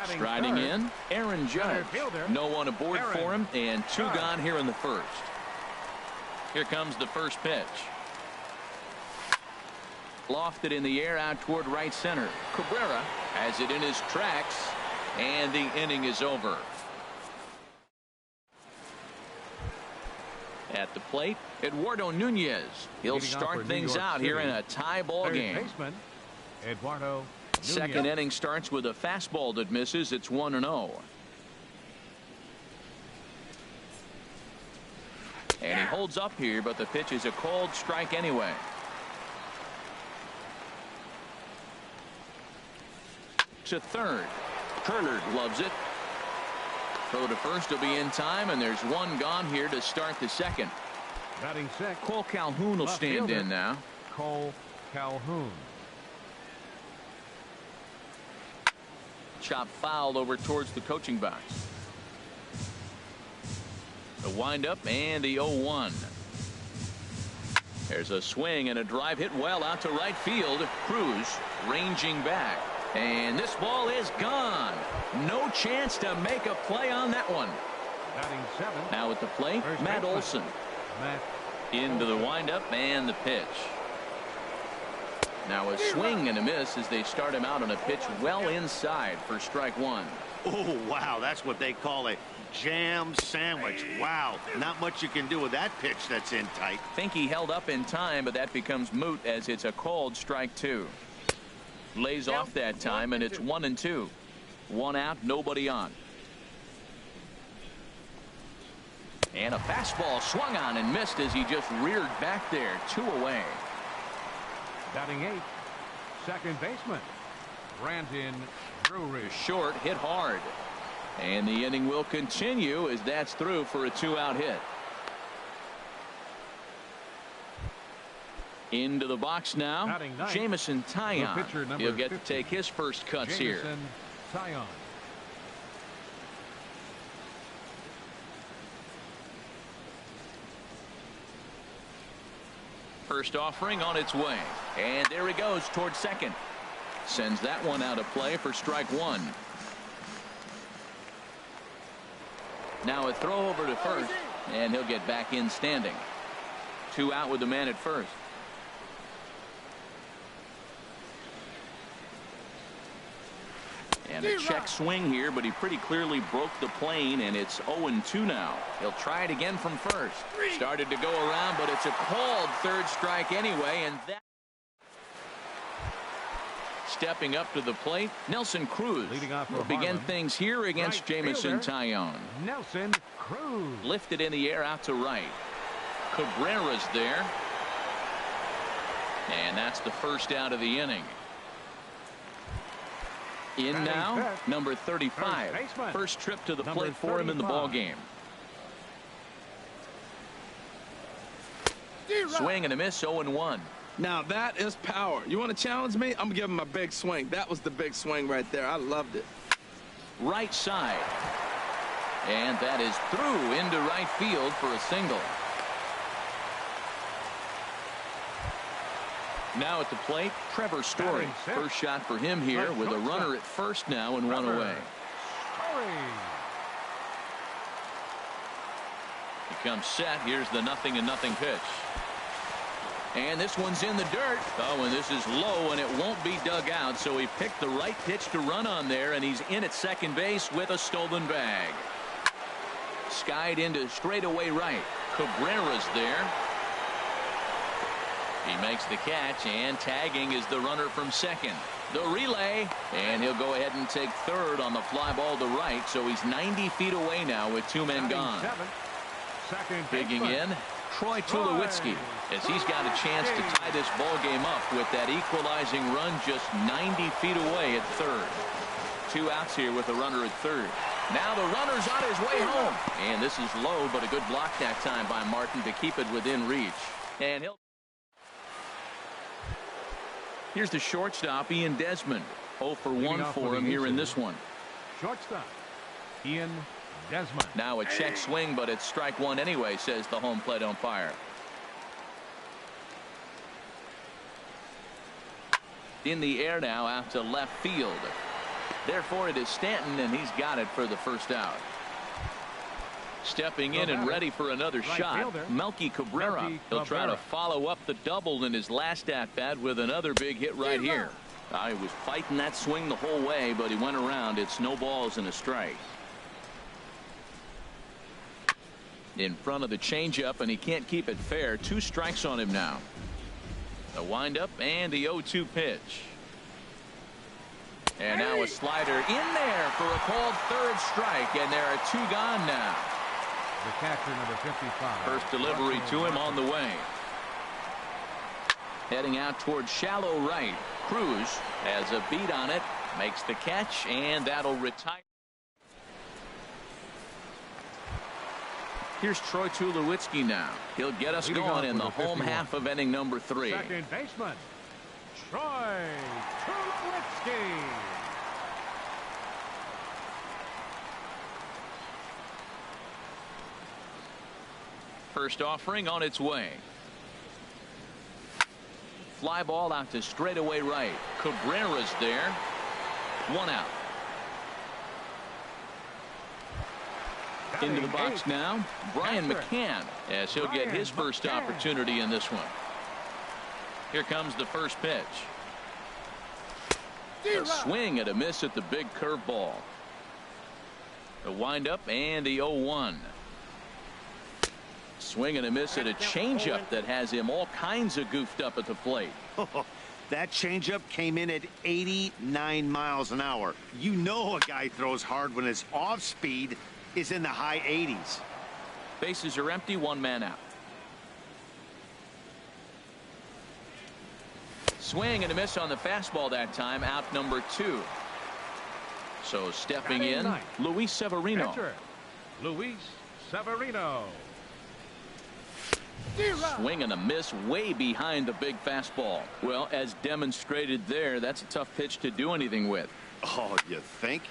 S1: Striding in, Aaron Judge. No one aboard for him, and 2 gone here in the first. Here comes the first pitch. Lofted in the air out toward right center. Cabrera has it in his tracks, and the inning is over. At the plate, Eduardo Nunez. He'll start things out here in a tie ball game.
S2: Eduardo Nunez.
S1: Second inning starts with a fastball that misses. It's 1-0. And he holds up here, but the pitch is a called strike anyway. To third. Turner loves it. Throw to first will be in time, and there's 1 gone here to start the second.
S2: Batting sixth,
S1: Cole Calhoun will stand in now.
S2: Cole Calhoun.
S1: Chop foul over towards the coaching box. The windup and the 0-1. There's a swing and a drive hit well out to right field. Cruz ranging back. And this ball is gone. No chance to make a play on that one.
S2: Batting seventh.
S1: Now at the plate, Matt Olson. Into the windup and the pitch. Now a swing and a miss as they start him out on a pitch well inside for strike 1.
S3: Oh, wow. That's what they call a jam sandwich. Wow. Not much you can do with that pitch that's in tight.
S1: Think he held up in time, but that becomes moot as it's a called strike 2. Lays off that time, and it's 1-2. 1 out, nobody on. And a fastball swung on and missed as he just reared back there. 2 away.
S2: Batting eighth, second baseman Brandon Drury.
S1: Short, hit hard. And the inning will continue as that's through for a 2-out hit. Into the box now, Jameson Taillon. He'll get to take his first cuts here.
S2: Taillon.
S1: First offering on its way. And there he goes towards second. Sends that one out of play for strike one. Now a throw over to first, and he'll get back in standing. 2 out with the man at first. And a check swing here, but he pretty clearly broke the plane, and it's 0-2 now. He'll try it again from first. Started to go around, but it's a called third strike anyway, and that. Stepping up to the plate, Nelson Cruz will begin things here against Jamison Tyone.
S2: Nelson Cruz.
S1: Lifted in the air out to right. Cabrera's there. And that's the first out of the inning. In now, number 35. First trip to the plate for him in the ball game. Swing and a miss, 0-1.
S4: Now that is power. You want to challenge me? I'm giving him a big swing. That was the big swing right there. I loved it.
S1: Right side. And that is through into right field for a single. Now at the plate, Trevor Story. First shot for him here with a runner at first now and one away. He comes set. Here's the 0-0 pitch. And this one's in the dirt. Oh, and this is low, and it won't be dug out. So he picked the right pitch to run on there, and he's in at second base with a stolen bag. Skied into straightaway right. Cabrera's there. He makes the catch, and tagging is the runner from second. The relay, and he'll go ahead and take third on the fly ball to right. So he's 90 feet away now with 2 men gone. Digging in, Troy Tulowitzki, as he's got a chance to tie this ball game up with that equalizing run just 90 feet away at third. 2 outs here with a runner at third. Now the runner's on his way home. And this is low, but a good block that time by Martin to keep it within reach. And here's the shortstop, Ian Desmond. 0 for 1 for him here in this one.
S2: Shortstop, Ian Desmond.
S1: Now a check swing, but it's strike one anyway, says the home plate umpire. In the air now out to left field. Therefore it is Stanton, and he's got it for the first out. Stepping in and ready for another shot, Melky Cabrera. He'll try to follow up the double in his last at-bat with another big hit right here. He was fighting that swing the whole way, but he went around. It's no balls and a strike. In front of the changeup, and he can't keep it fair. 2 strikes on him now. The windup and the 0-2 pitch. And now a slider in there for a called third strike, and there are 2 gone now.
S2: The catcher, number 55.
S1: First delivery to him on the way. Heading out towards shallow right. Cruz has a beat on it, makes the catch, and that'll retire. Here's Troy Tulowitzki now. He'll get us going in the home half of inning number 3.
S2: Second baseman, Troy Tulowitzki.
S1: First offering on its way. Fly ball out to straightaway right. Cabrera's there. 1 out. Into the box now, Brian McCann, as he'll get his first opportunity in this one. Here comes the first pitch. A swing and a miss at the big curveball. The windup and the 0-1. Swing and a miss at a changeup that has him all kinds of goofed up at the plate.
S3: That changeup came in at 89 miles an hour. You know a guy throws hard when his off speed is in the high 80s.
S1: Bases are empty, 1 man out. Swing and a miss on the fastball that time, out number 2. So stepping in, Luis Severino.
S2: Pitcher, Luis Severino.
S1: Swing and a miss way behind the big fastball. Well, as demonstrated there, that's a tough pitch to do anything with.
S3: Oh, you think?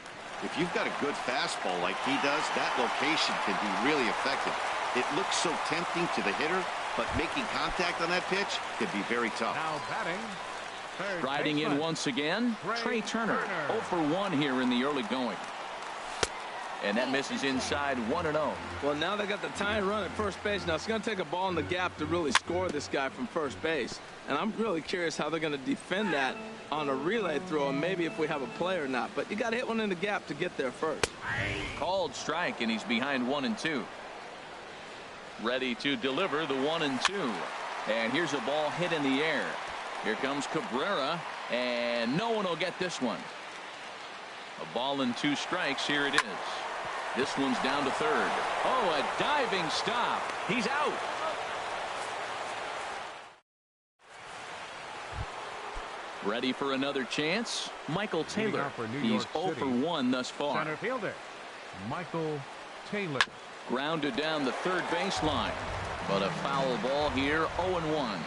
S3: If you've got a good fastball like he does, that location can be really effective. It looks so tempting to the hitter, but making contact on that pitch can be very tough.
S2: Now batting.
S1: Riding in once again, Trey Turner. 0 for 1 here in the early going. And that misses inside 1-0.
S4: Well, now they got the tying run at first base. Now it's going to take a ball in the gap to really score this guy from first base. And I'm really curious how they're going to defend that on a relay throw, and maybe if we have a play or not. But you got to hit one in the gap to get there first.
S1: Called strike, and he's behind 1-2. Ready to deliver the 1-2. And here's a ball hit in the air. Here comes Cabrera, and no one will get this one. A ball and 2 strikes. Here it is. This one's down to third. Oh, a diving stop. He's out. Ready for another chance. Michael Taylor. He's 0 for 1 thus far.
S2: Center fielder Michael Taylor.
S1: Grounded down the third baseline, but a foul ball here. 0-1.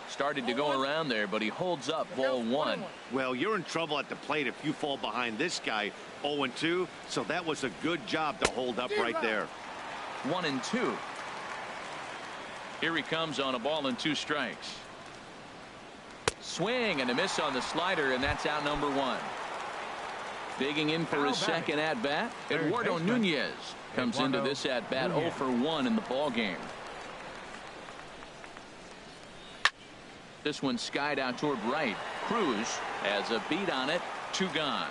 S1: Started to go around there, but he holds up ball 1.
S3: Well, you're in trouble at the plate if you fall behind this guy. 0-2, so that was a good job to hold up right there.
S1: 1-2. Here he comes on a ball and 2 strikes. Swing and a miss on the slider, and that's out number 1. Digging in for his second at bat, Eduardo Nunez comes into this at bat 0 for 1 in the ball game. This one skied out toward right. Cruz has a beat on it. 2 gone.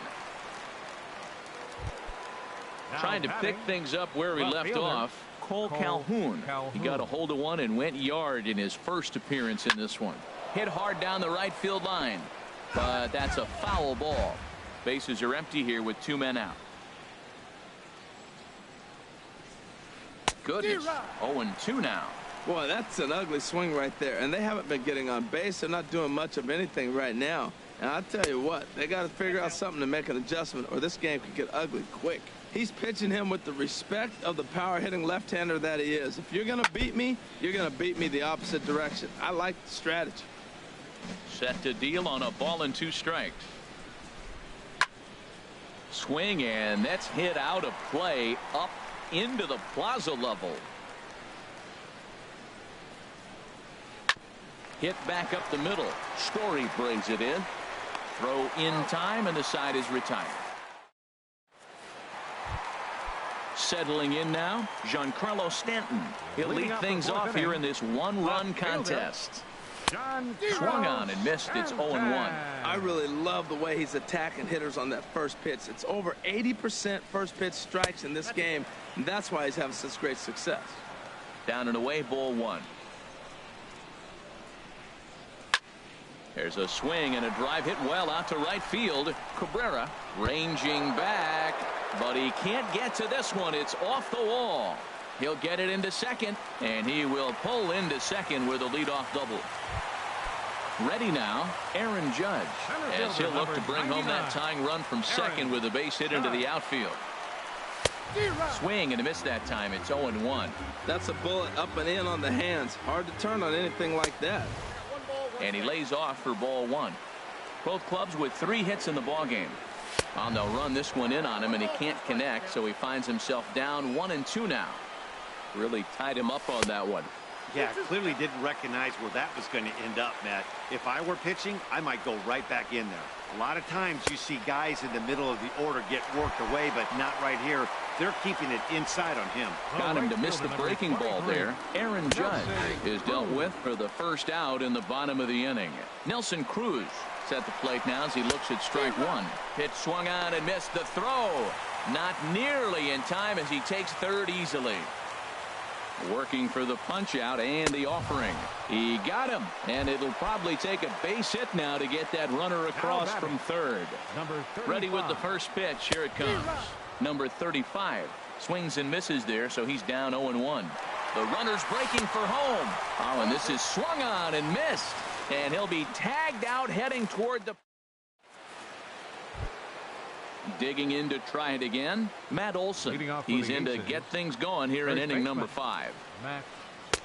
S1: Trying to pick things up where he left off. Cole Calhoun. He got a hold of one and went yard in his first appearance in this one. Hit hard down the right field line, but that's a foul ball. Bases are empty here with 2 men out. Goodness. 0-2 now.
S4: Boy, that's an ugly swing right there. And they haven't been getting on base. They're not doing much of anything right now. And I'll tell you what, they got to figure out something to make an adjustment, or this game could get ugly quick. He's pitching him with the respect of the power-hitting left-hander that he is. If you're going to beat me, you're going to beat me the opposite direction. I like the strategy.
S1: Set to deal on a ball and 2 strikes. Swing, and that's hit out of play up into the plaza level. Hit back up the middle. Story brings it in. Throw in time, and the side is retired. Settling in now, Giancarlo Stanton. He'll lead things off here in this 1-run contest. Swung on and missed. It's 0-1.
S4: I really love the way he's attacking hitters on that first pitch. It's over 80% first pitch strikes in this game, and that's why he's having such great success.
S1: Down and away, ball 1. There's a swing and a drive hit well out to right field. Cabrera ranging back, but he can't get to this one. It's off the wall. He'll get it into second, and he will pull into second with a leadoff double. Ready now, Aaron Judge, as he'll look to bring home that tying run from second with a base hit into the outfield. Swing and a miss that time. It's 0-1.
S4: That's a bullet up and in on the hands. Hard to turn on anything like that.
S1: And he lays off for ball 1. Both clubs with 3 hits in the ball game. And they'll run this one in on him, and he can't connect, so he finds himself down 1-2 now. Really tied him up on that one.
S3: Yeah, clearly didn't recognize where that was going to end up, Matt. If I were pitching, I might go right back in there. A lot of times you see guys in the middle of the order get worked away, but not right here. They're keeping it inside on him.
S1: Got him to miss the breaking ball there. Aaron Judge is dealt with for the first out in the bottom of the inning. Nelson Cruz at the plate now as he looks at strike 1. Pitch swung on and missed the throw. Not nearly in time as he takes third easily. Working for the punch out and the offering. He got him, and it'll probably take a base hit now to get that runner across from third. Ready with the first pitch. Here it comes. Number 35 swings and misses there, so he's down 0-1. The runner's breaking for home. Oh, and this is swung on and missed, and he'll be tagged out heading toward the. Digging in to try it again, Matt Olson. He's in to get things going here in inning number 5.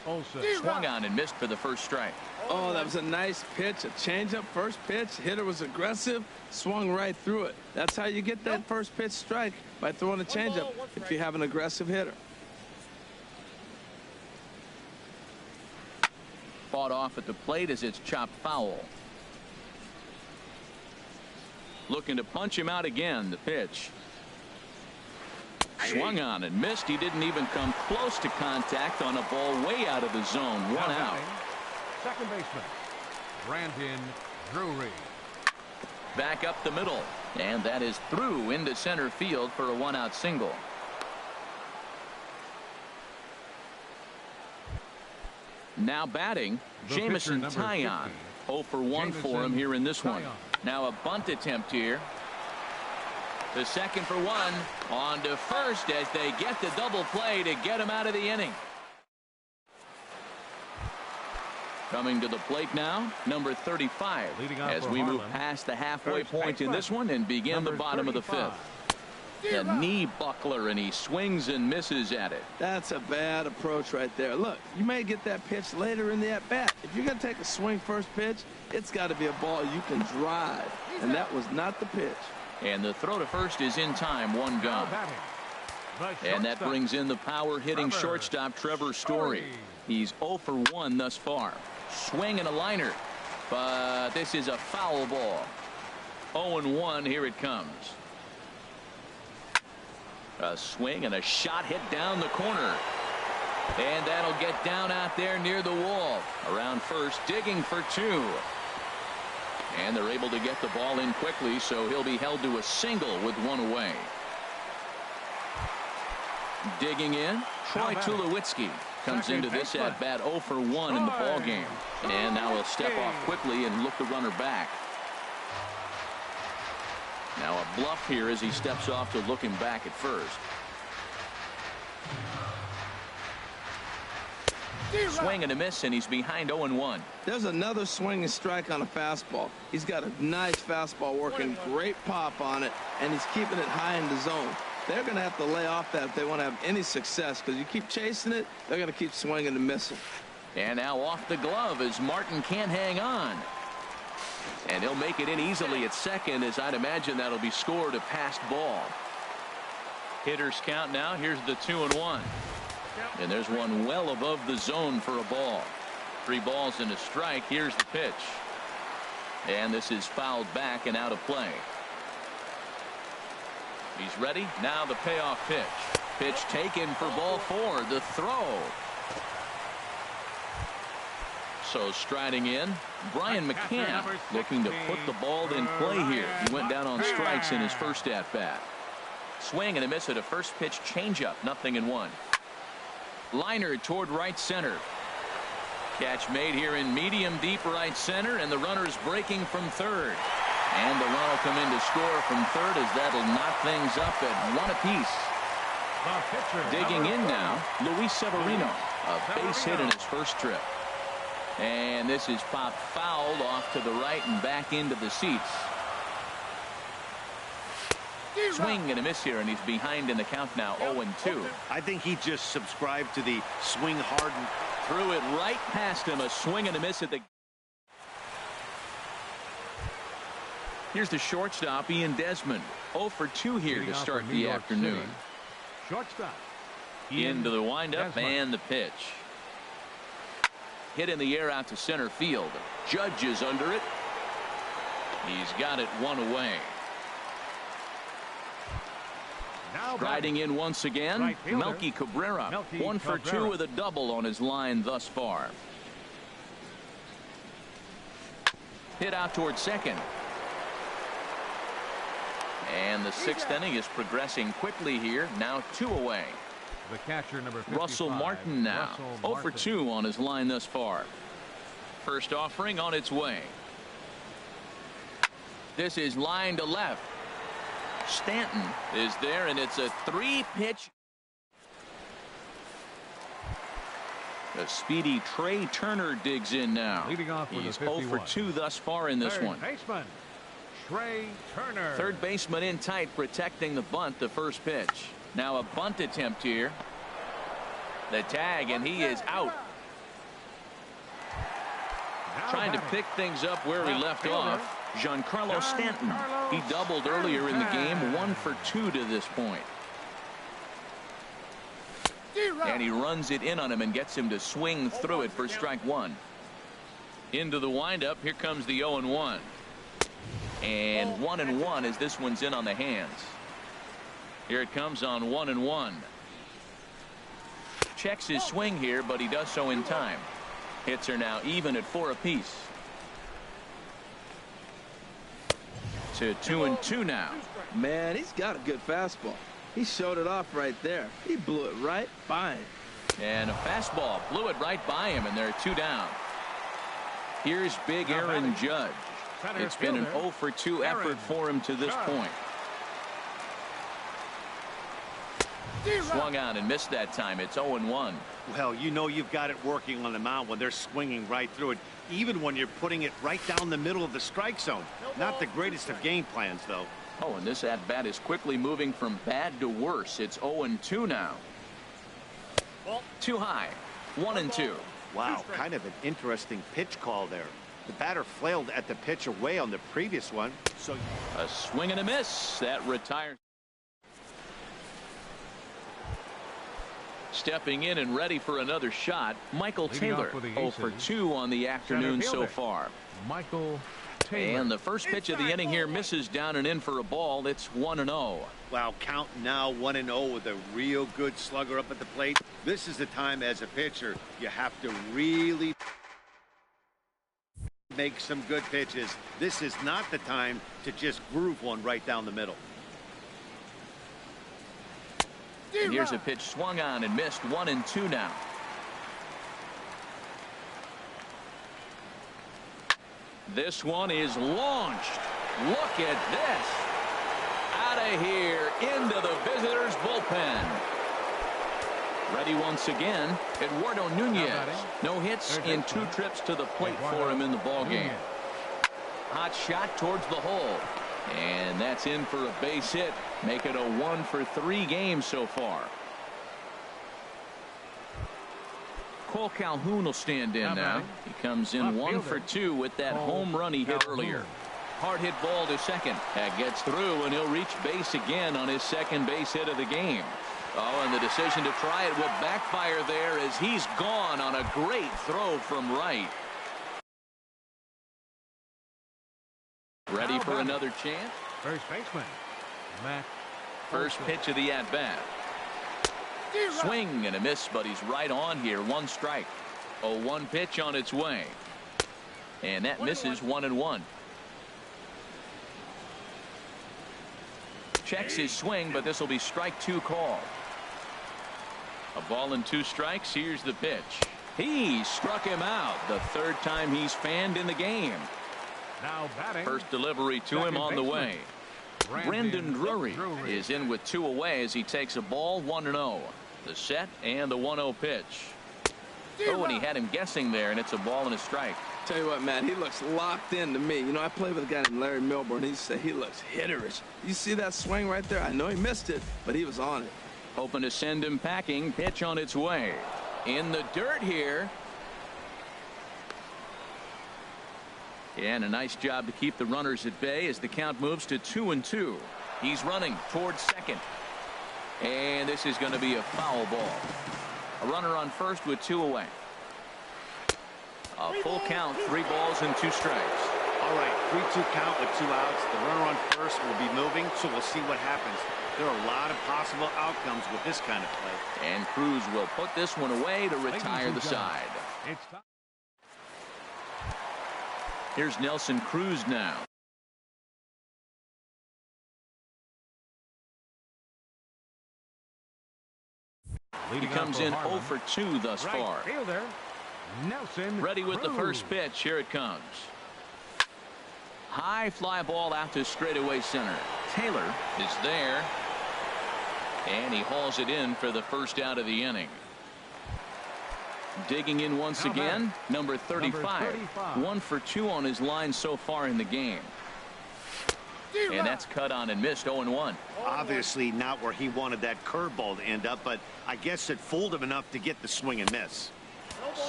S2: Olsen.
S1: Swung on and missed for the first strike.
S4: Oh, that was a nice pitch, a changeup, first pitch. Hitter was aggressive, swung right through it. That's how you get that first pitch strike, by throwing a changeup if you have an aggressive hitter.
S1: Fought off at the plate as it's chopped foul. Looking to punch him out again. The pitch. Swung on and missed. He didn't even come close to contact on a ball way out of the zone. One out.
S2: Second baseman, Brandon Drury.
S1: Back up the middle. And that is through into center field for a one-out single. Now batting, Jamison Taillon. 0 for 1 for him here in this one. Now a bunt attempt here. The second for one. On to first as they get the double play to get him out of the inning. Coming to the plate now, number 35. As we move past the halfway point in this one and begin the bottom of the fifth. A knee buckler, and he swings and misses at it.
S4: That's a bad approach right there. Look, you may get that pitch later in the at-bat. If you're going to take a swing first pitch, it's got to be a ball you can drive, and that was not the pitch.
S1: And the throw to first is in time, one gone. And that brings in the power-hitting shortstop Trevor Story. He's 0 for 1 thus far. Swing and a liner, but this is a foul ball. 0-1, here it comes. A swing and a shot hit down the corner. And that'll get down out there near the wall. Around first, digging for two. And they're able to get the ball in quickly, so he'll be held to a single with one away. Digging in, Troy Tulowitzki comes into this at bat 0 for 1 in the ball game. And now he'll step off quickly and look the runner back. Now a bluff here as he steps off to look him back at first. Swing and a miss, and he's behind 0-1.
S4: There's another swing and strike on a fastball. He's got a nice fastball working, great pop on it, and he's keeping it high in the zone. They're going to have to lay off that if they want to have any success, because you keep chasing it, they're going to keep swinging and missing.
S1: And now off the glove as Martin can't hang on. And he'll make it in easily at second, as I'd imagine that'll be scored a passed ball. Hitters count now. Here's the 2-1. And there's one well above the zone for a ball. 3 balls and a strike. Here's the pitch. And this is fouled back and out of play. He's ready. Now the payoff pitch. Pitch taken for ball 4. The throw. So striding in, Brian McCann looking to put the ball in play here. He went down on strikes in his first at-bat. Swing and a miss at a first pitch changeup. 0-1. Liner toward right center. Catch made here in medium deep right center, and the runner's breaking from third. And the run will come in to score from third as that'll knock things up at 1 apiece. Digging in now, Luis Severino. A base hit in his first trip. And this is popped fouled off to the right and back into the seats. Swing and a miss here, and he's behind in the count now, 0-2.
S3: I think he just subscribed to the swing hard and
S1: threw it right past him. A swing and a miss at the. Here's the shortstop, Ian Desmond. 0 for 2 here to start the afternoon.
S2: Shortstop.
S1: Into the windup and the pitch. Hit in the air out to center field. Judge is under it. He's got it 1 away. Riding in once again, Melky Cabrera. 1 for 2 with a double on his line thus far. Hit out towards second. And the 6th inning is progressing quickly here. Now 2 away.
S2: The catcher, number 55,
S1: Russell Martin now. 0 for 2 on his line thus far. First offering on its way. This is line to left. Stanton is there, and it's a 3-pitch. The speedy Trey Turner digs in now. He's 0 for 2 thus far in this one.
S2: Baseman, Trey Turner.
S1: Third baseman in tight, protecting the bunt, the first pitch. Now a bunt attempt here. The tag, and he is out. Trying to pick things up where he left off, Giancarlo Stanton. He doubled earlier in the game, 1 for 2 to this point. And he runs it in on him and gets him to swing through it for strike 1. Into the windup, here comes the 0-1. And 1-1 as this one's in on the hands. Here it comes on 1-1. Checks his swing here, but he does so in time. Hits are now even at 4 apiece. To 2-2 now.
S4: Man, he's got a good fastball. He showed it off right there. He blew it right by him.
S1: And a fastball blew it right by him, and there are 2 down. Here's big Aaron Judge. It's been an 0 for 2 effort for him to this point. Swung out and missed that time. It's 0-1.
S3: Well, you know you've got it working on the mound when they're swinging right through it, even when you're putting it right down the middle of the strike zone. Not the greatest of game plans, though.
S1: Oh, and this at-bat is quickly moving from bad to worse. It's 0-2 now. Too high. 1-2.
S3: Wow, kind of an interesting pitch call there. The batter flailed at the pitch away on the previous one. So
S1: a swing and a miss. That retires. Stepping in and ready for another shot, Michael Taylor. 0 for 2 on the afternoon so far.
S2: Michael Taylor.
S1: And the first pitch of the inning here misses down and in for a ball. It's 1-0.
S3: Wow, count now 1-0 with a real good slugger up at the plate. This is the time as a pitcher you have to really make some good pitches. This is not the time to just groove one right down the middle.
S1: And here's a pitch swung on and missed. 1-2 now. This one is launched. Look at this. Out of here into the visitors' bullpen. Ready once again, Eduardo Nunez. No hits in 2 trips to the plate for him in the ballgame. Hot shot towards the hole. And that's in for a base hit. Make it a 1 for 3 game so far. Cole Calhoun will stand in now. He comes in 1 for 2 with that home run he hit earlier. Hard hit ball to second. That gets through, and he'll reach base again on his second base hit of the game. Oh, and the decision to try it will backfire there as he's gone on a great throw from right. Ready for another chance?
S2: First baseman, Matt.
S1: First pitch of the at-bat. Swing and a miss, but he's right on here. 1 strike. 0-1 pitch on its way. And that misses. 1-1. Checks his swing, but this will be strike 2 call. A ball and 2 strikes. Here's the pitch. He struck him out. The 3rd time he's fanned in the game.
S2: Now batting.
S1: First delivery to him on the way. Brandon Drury is in with 2 away as he takes a ball. 1-0. The set and the 1-0 pitch. Oh, and he had him guessing there, and it's a ball and a strike.
S4: Tell you what, man, he looks locked in to me. You know, I played with a guy named Larry Milburn. He said he looks hitterish. You see that swing right there? I know he missed it, but he was on it.
S1: Hoping to send him packing. Pitch on its way. In the dirt here. And a nice job to keep the runners at bay as the count moves to 2-2. He's running towards second. And this is going to be a foul ball. A runner on first with 2 away. A full count, 3 balls and 2 strikes.
S3: All right, 3-2 count with 2 outs. The runner on first will be moving, so we'll see what happens. There are a lot of possible outcomes with this kind of play.
S1: And Cruz will put this one away to retire the side. Here's Nelson Cruz now. He comes in 0 for 2 thus far. Ready with the first pitch. Here it comes. High fly ball out to straightaway center. Taylor is there. And he hauls it in for the first out of the inning. Digging in once again, number 35. 1 for 2 on his line so far in the game. And that's cut on and missed. 0-1.
S3: Obviously not where he wanted that curveball to end up, but I guess it fooled him enough to get the swing and miss.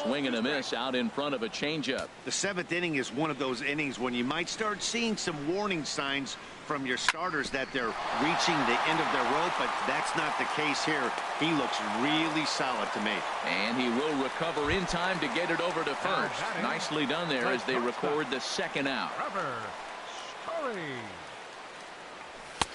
S1: Swing and a miss out in front of a changeup.
S3: The 7th inning is one of those innings when you might start seeing some warning signs from your starters that they're reaching the end of their rope, but that's not the case here. He looks really solid to me.
S1: And he will recover in time to get it over to first. Nicely done there as they record the second out.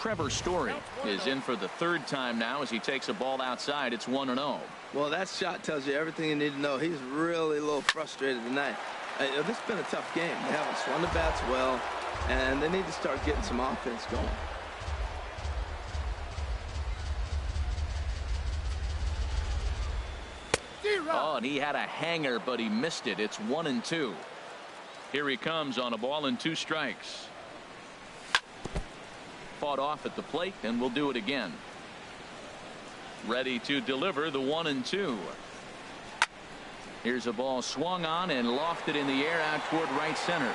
S1: Trevor Story is in for the 3rd time now as he takes a ball outside. It's 1-0.
S4: Well, that shot tells you everything you need to know. He's really a little frustrated tonight. This has been a tough game. They haven't swung the bats well, and they need to start getting some offense going.
S1: Oh, and he had a hanger, but he missed it. It's 1-2. Here he comes on a ball and 2 strikes. Fought off at the plate, and we'll do it again. Ready to deliver the 1-2. Here's a ball swung on and lofted in the air out toward right center.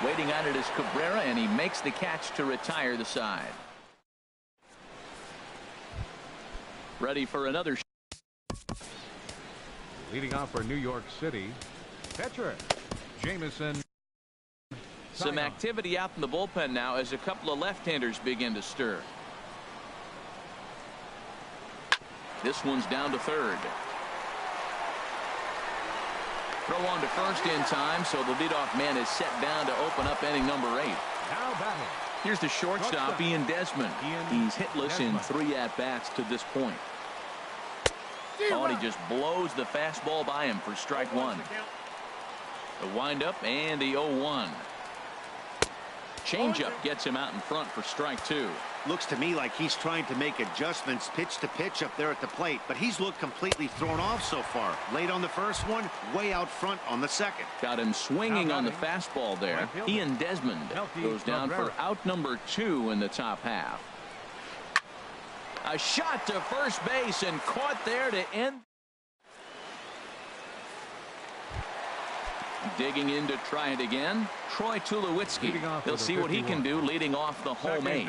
S1: Waiting on it is Cabrera, and he makes the catch to retire the side. Ready for another.
S2: Leading off for New York City, pitcher Jamison.
S1: Some activity out in the bullpen now as a couple of left-handers begin to stir. This one's down to 3rd. Throw on to first in time, so the leadoff man is set down to open up inning number 8.
S2: Now batting.
S1: Here's the shortstop, Ian Desmond. He's hitless in 3 at-bats to this point. Oh, and he just blows the fastball by him for strike 1. The windup and the 0-1. Changeup gets him out in front for strike 2.
S3: Looks to me like he's trying to make adjustments pitch to pitch up there at the plate, but he's looked completely thrown off so far. Late on the first one, way out front on the second.
S1: Got him swinging on the fastball there. Ian Desmond goes down for out number 2 in the top half. A shot to first base and caught there to end. Digging in to try it again, Troy Tulowitzki. He'll see what he can do leading off the home 8.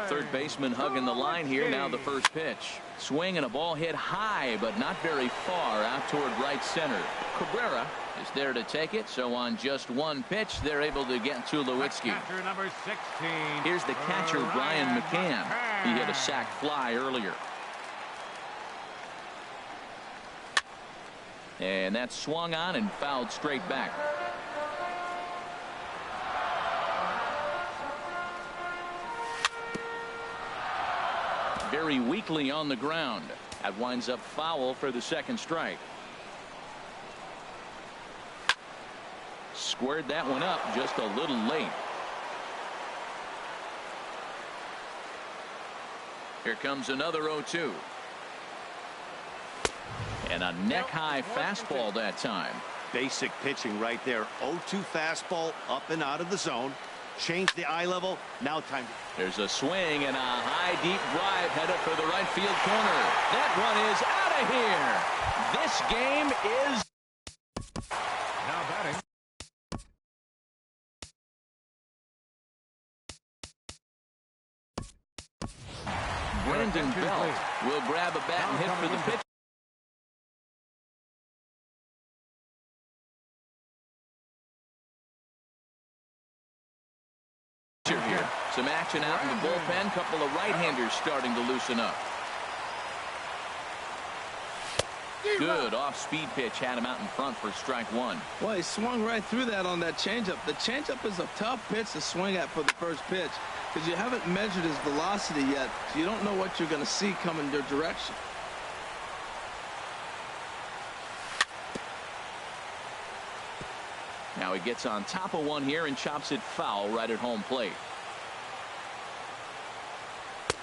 S1: 3rd baseman hugging the line here. Now the first pitch. Swing and a ball hit high, but not very far out toward right center. Cabrera is there to take it, so on just 1 pitch, they're able to get Tulowitzki. Here's the catcher, Brian McCann. He hit a sac fly earlier. And that swung on and fouled straight back. Very weakly on the ground. That winds up foul for the 2nd strike. Squared that one up just a little late. Here comes another 0-2. And a neck-high fastball that time.
S3: Basic pitching right there. 0-2 fastball up and out of the zone. Change the eye level. Now time.
S1: There's a swing and a high deep drive headed for the right field corner. That one is out of here. This game is
S2: Now batting.
S1: Brendan Belt will grab a bat and hit for the pitch. Here. Some action out in the bullpen. Couple of right-handers starting to loosen up. Good off-speed pitch had him out in front for strike 1.
S4: Well, he swung right through that on that changeup. The changeup is a tough pitch to swing at for the first pitch because you haven't measured his velocity yet, so you don't know what you're going to see coming your direction.
S1: Now he gets on top of one here and chops it foul right at home plate.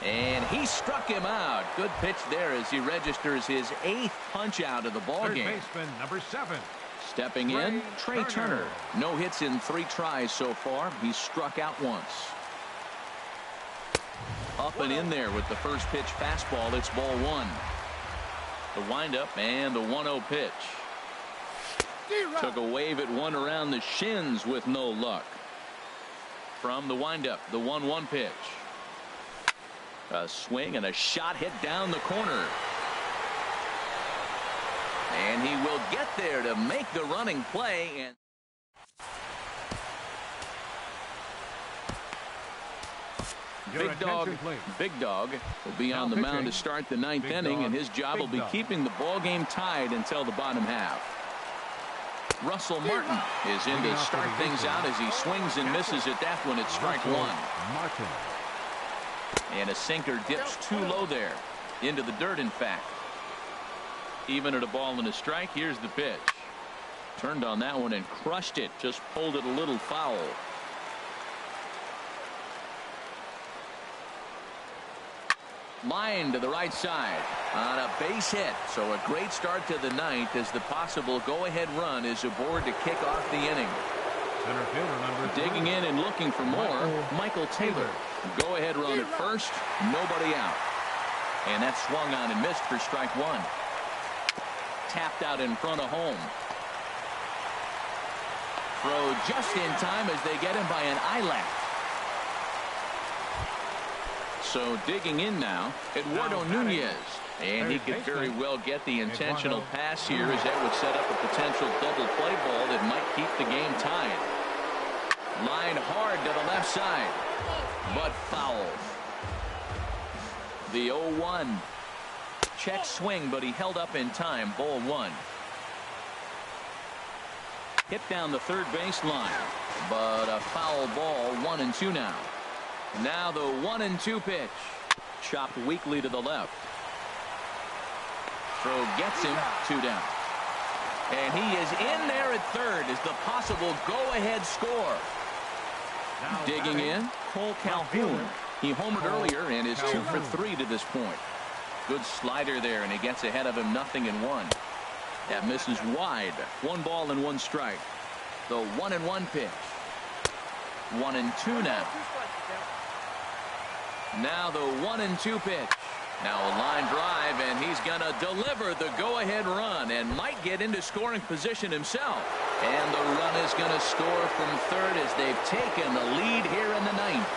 S1: And he struck him out. Good pitch there as he registers his 8th punch out of the ball game.
S2: Third baseman, number 7.
S1: Stepping in, Trey Turner. No hits in 3 tries so far. He's struck out once. Up and in there with the first pitch fastball. It's ball 1. The windup and the 1-0 pitch. Took a wave at one around the shins with no luck. From the windup, the 1-1 pitch. A swing and a shot hit down the corner. And he will get there to make the running play. And Big Dog will be on the mound to start the ninth inning, and his job will be keeping the ball game tied until the bottom half. Russell Martin is in to start things out as he swings and misses at that one at strike one. And a sinker dips too low there. Into the dirt, in fact. Even at a ball and a strike, here's the pitch. Turned on that one and crushed it. Just pulled it a little foul. Line to the right side on a base hit. So a great start to the ninth as the possible go-ahead run is aboard to kick off the inning.
S2: Center fielder number 3.
S1: Digging in and looking for more, Michael Taylor. Go-ahead run at first, nobody out. And that swung on and missed for strike one. Tapped out in front of home. Throw just in time as they get him by an eye left. So digging in now, Eduardo Nunez. And he could very well get the intentional pass here as that would set up a potential double play ball that might keep the game tied. Line hard to the left side, but foul. The 0-1. Check swing, but he held up in time. Ball one. Hit down the third base line, but a foul ball. 1-2 now. Now the 1-2 pitch. Chopped weakly to the left. Throw gets him. 2 down. And he is in there at third as the possible go-ahead score. Now digging in, Cole Calhoun. He homered earlier and is 2 for 3 to this point. Good slider there, and he gets ahead of him 0-1. That misses wide. 1 ball and 1 strike. The 1-1 pitch. 1-2 now. Now the 1-2 pitch. Now a line drive, and he's going to deliver the go-ahead run and might get into scoring position himself. And the run is going to score from third as they've taken the lead here in the ninth.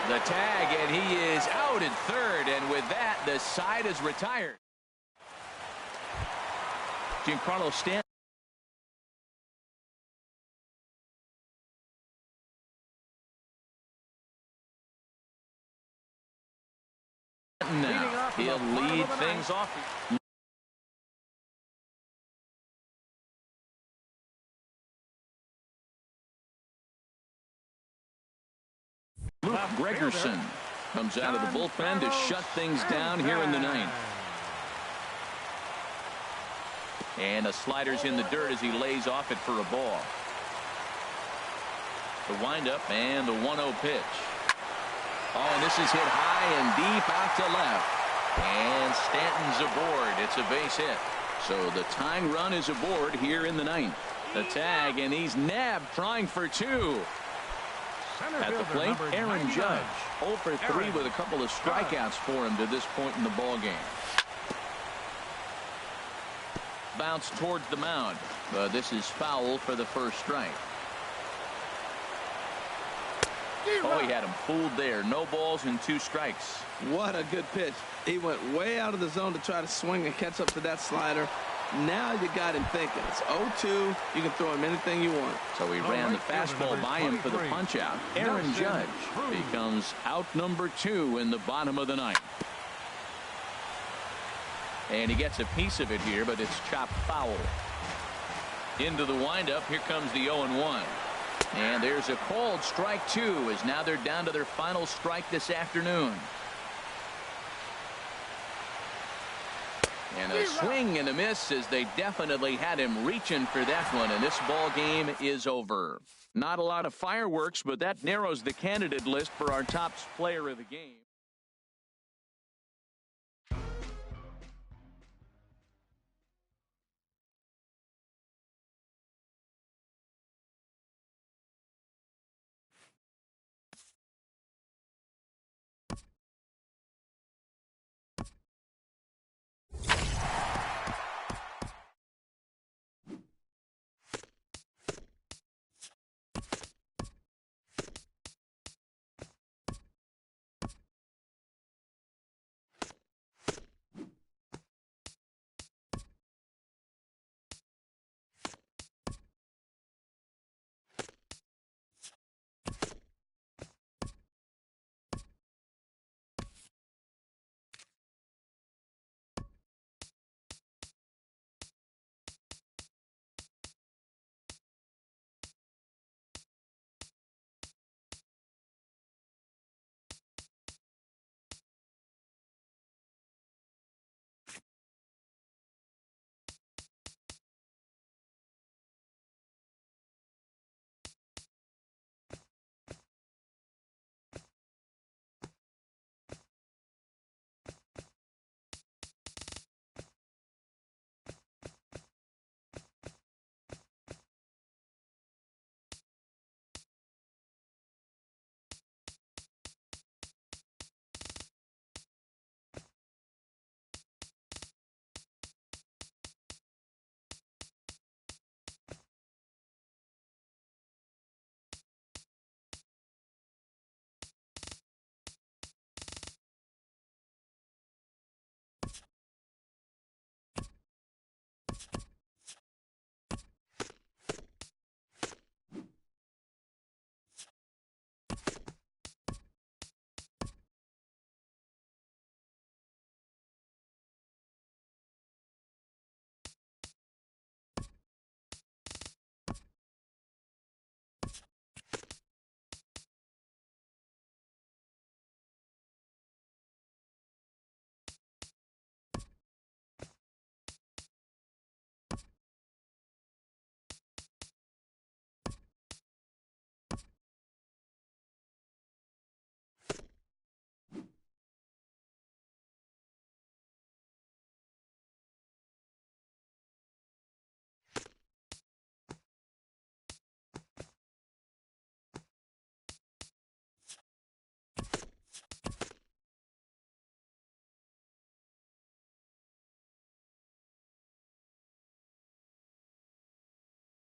S1: The tag, and he is out at third, and with that, the side is retired. Giancarlo Stanton. Now he'll lead things off. Luke Gregerson comes out of the bullpen to shut things down here in the ninth. And the slider's in the dirt as he lays off it for a ball. The windup and the 1-0 pitch. Oh, and this is hit high and deep out to left. And Stanton's aboard. It's a base hit. So the tying run is aboard here in the ninth. The tag, and he's nabbed trying for 2. At the plate, Aaron Judge. 0 for 3 with a couple of strikeouts for him to this point in the ball game. Bounce towards the mound. This is foul for the first strike. Oh, he had him fooled there. No balls and 2 strikes.
S4: What a good pitch. He went way out of the zone to try to swing and catch up to that slider. Now you got him thinking. It's 0-2. You can throw him anything you want.
S1: So he ran the fastball by him for the punch out. Aaron Judge becomes out number 2 in the bottom of the ninth. And he gets a piece of it here, but it's chopped foul. Into the windup. Here comes the 0-1. And there's a called strike 2 as now they're down to their final strike this afternoon. And a swing and a miss as they definitely had him reaching for that one, and this ball game is over. Not a lot of fireworks, but that narrows the candidate list for our top player of the game.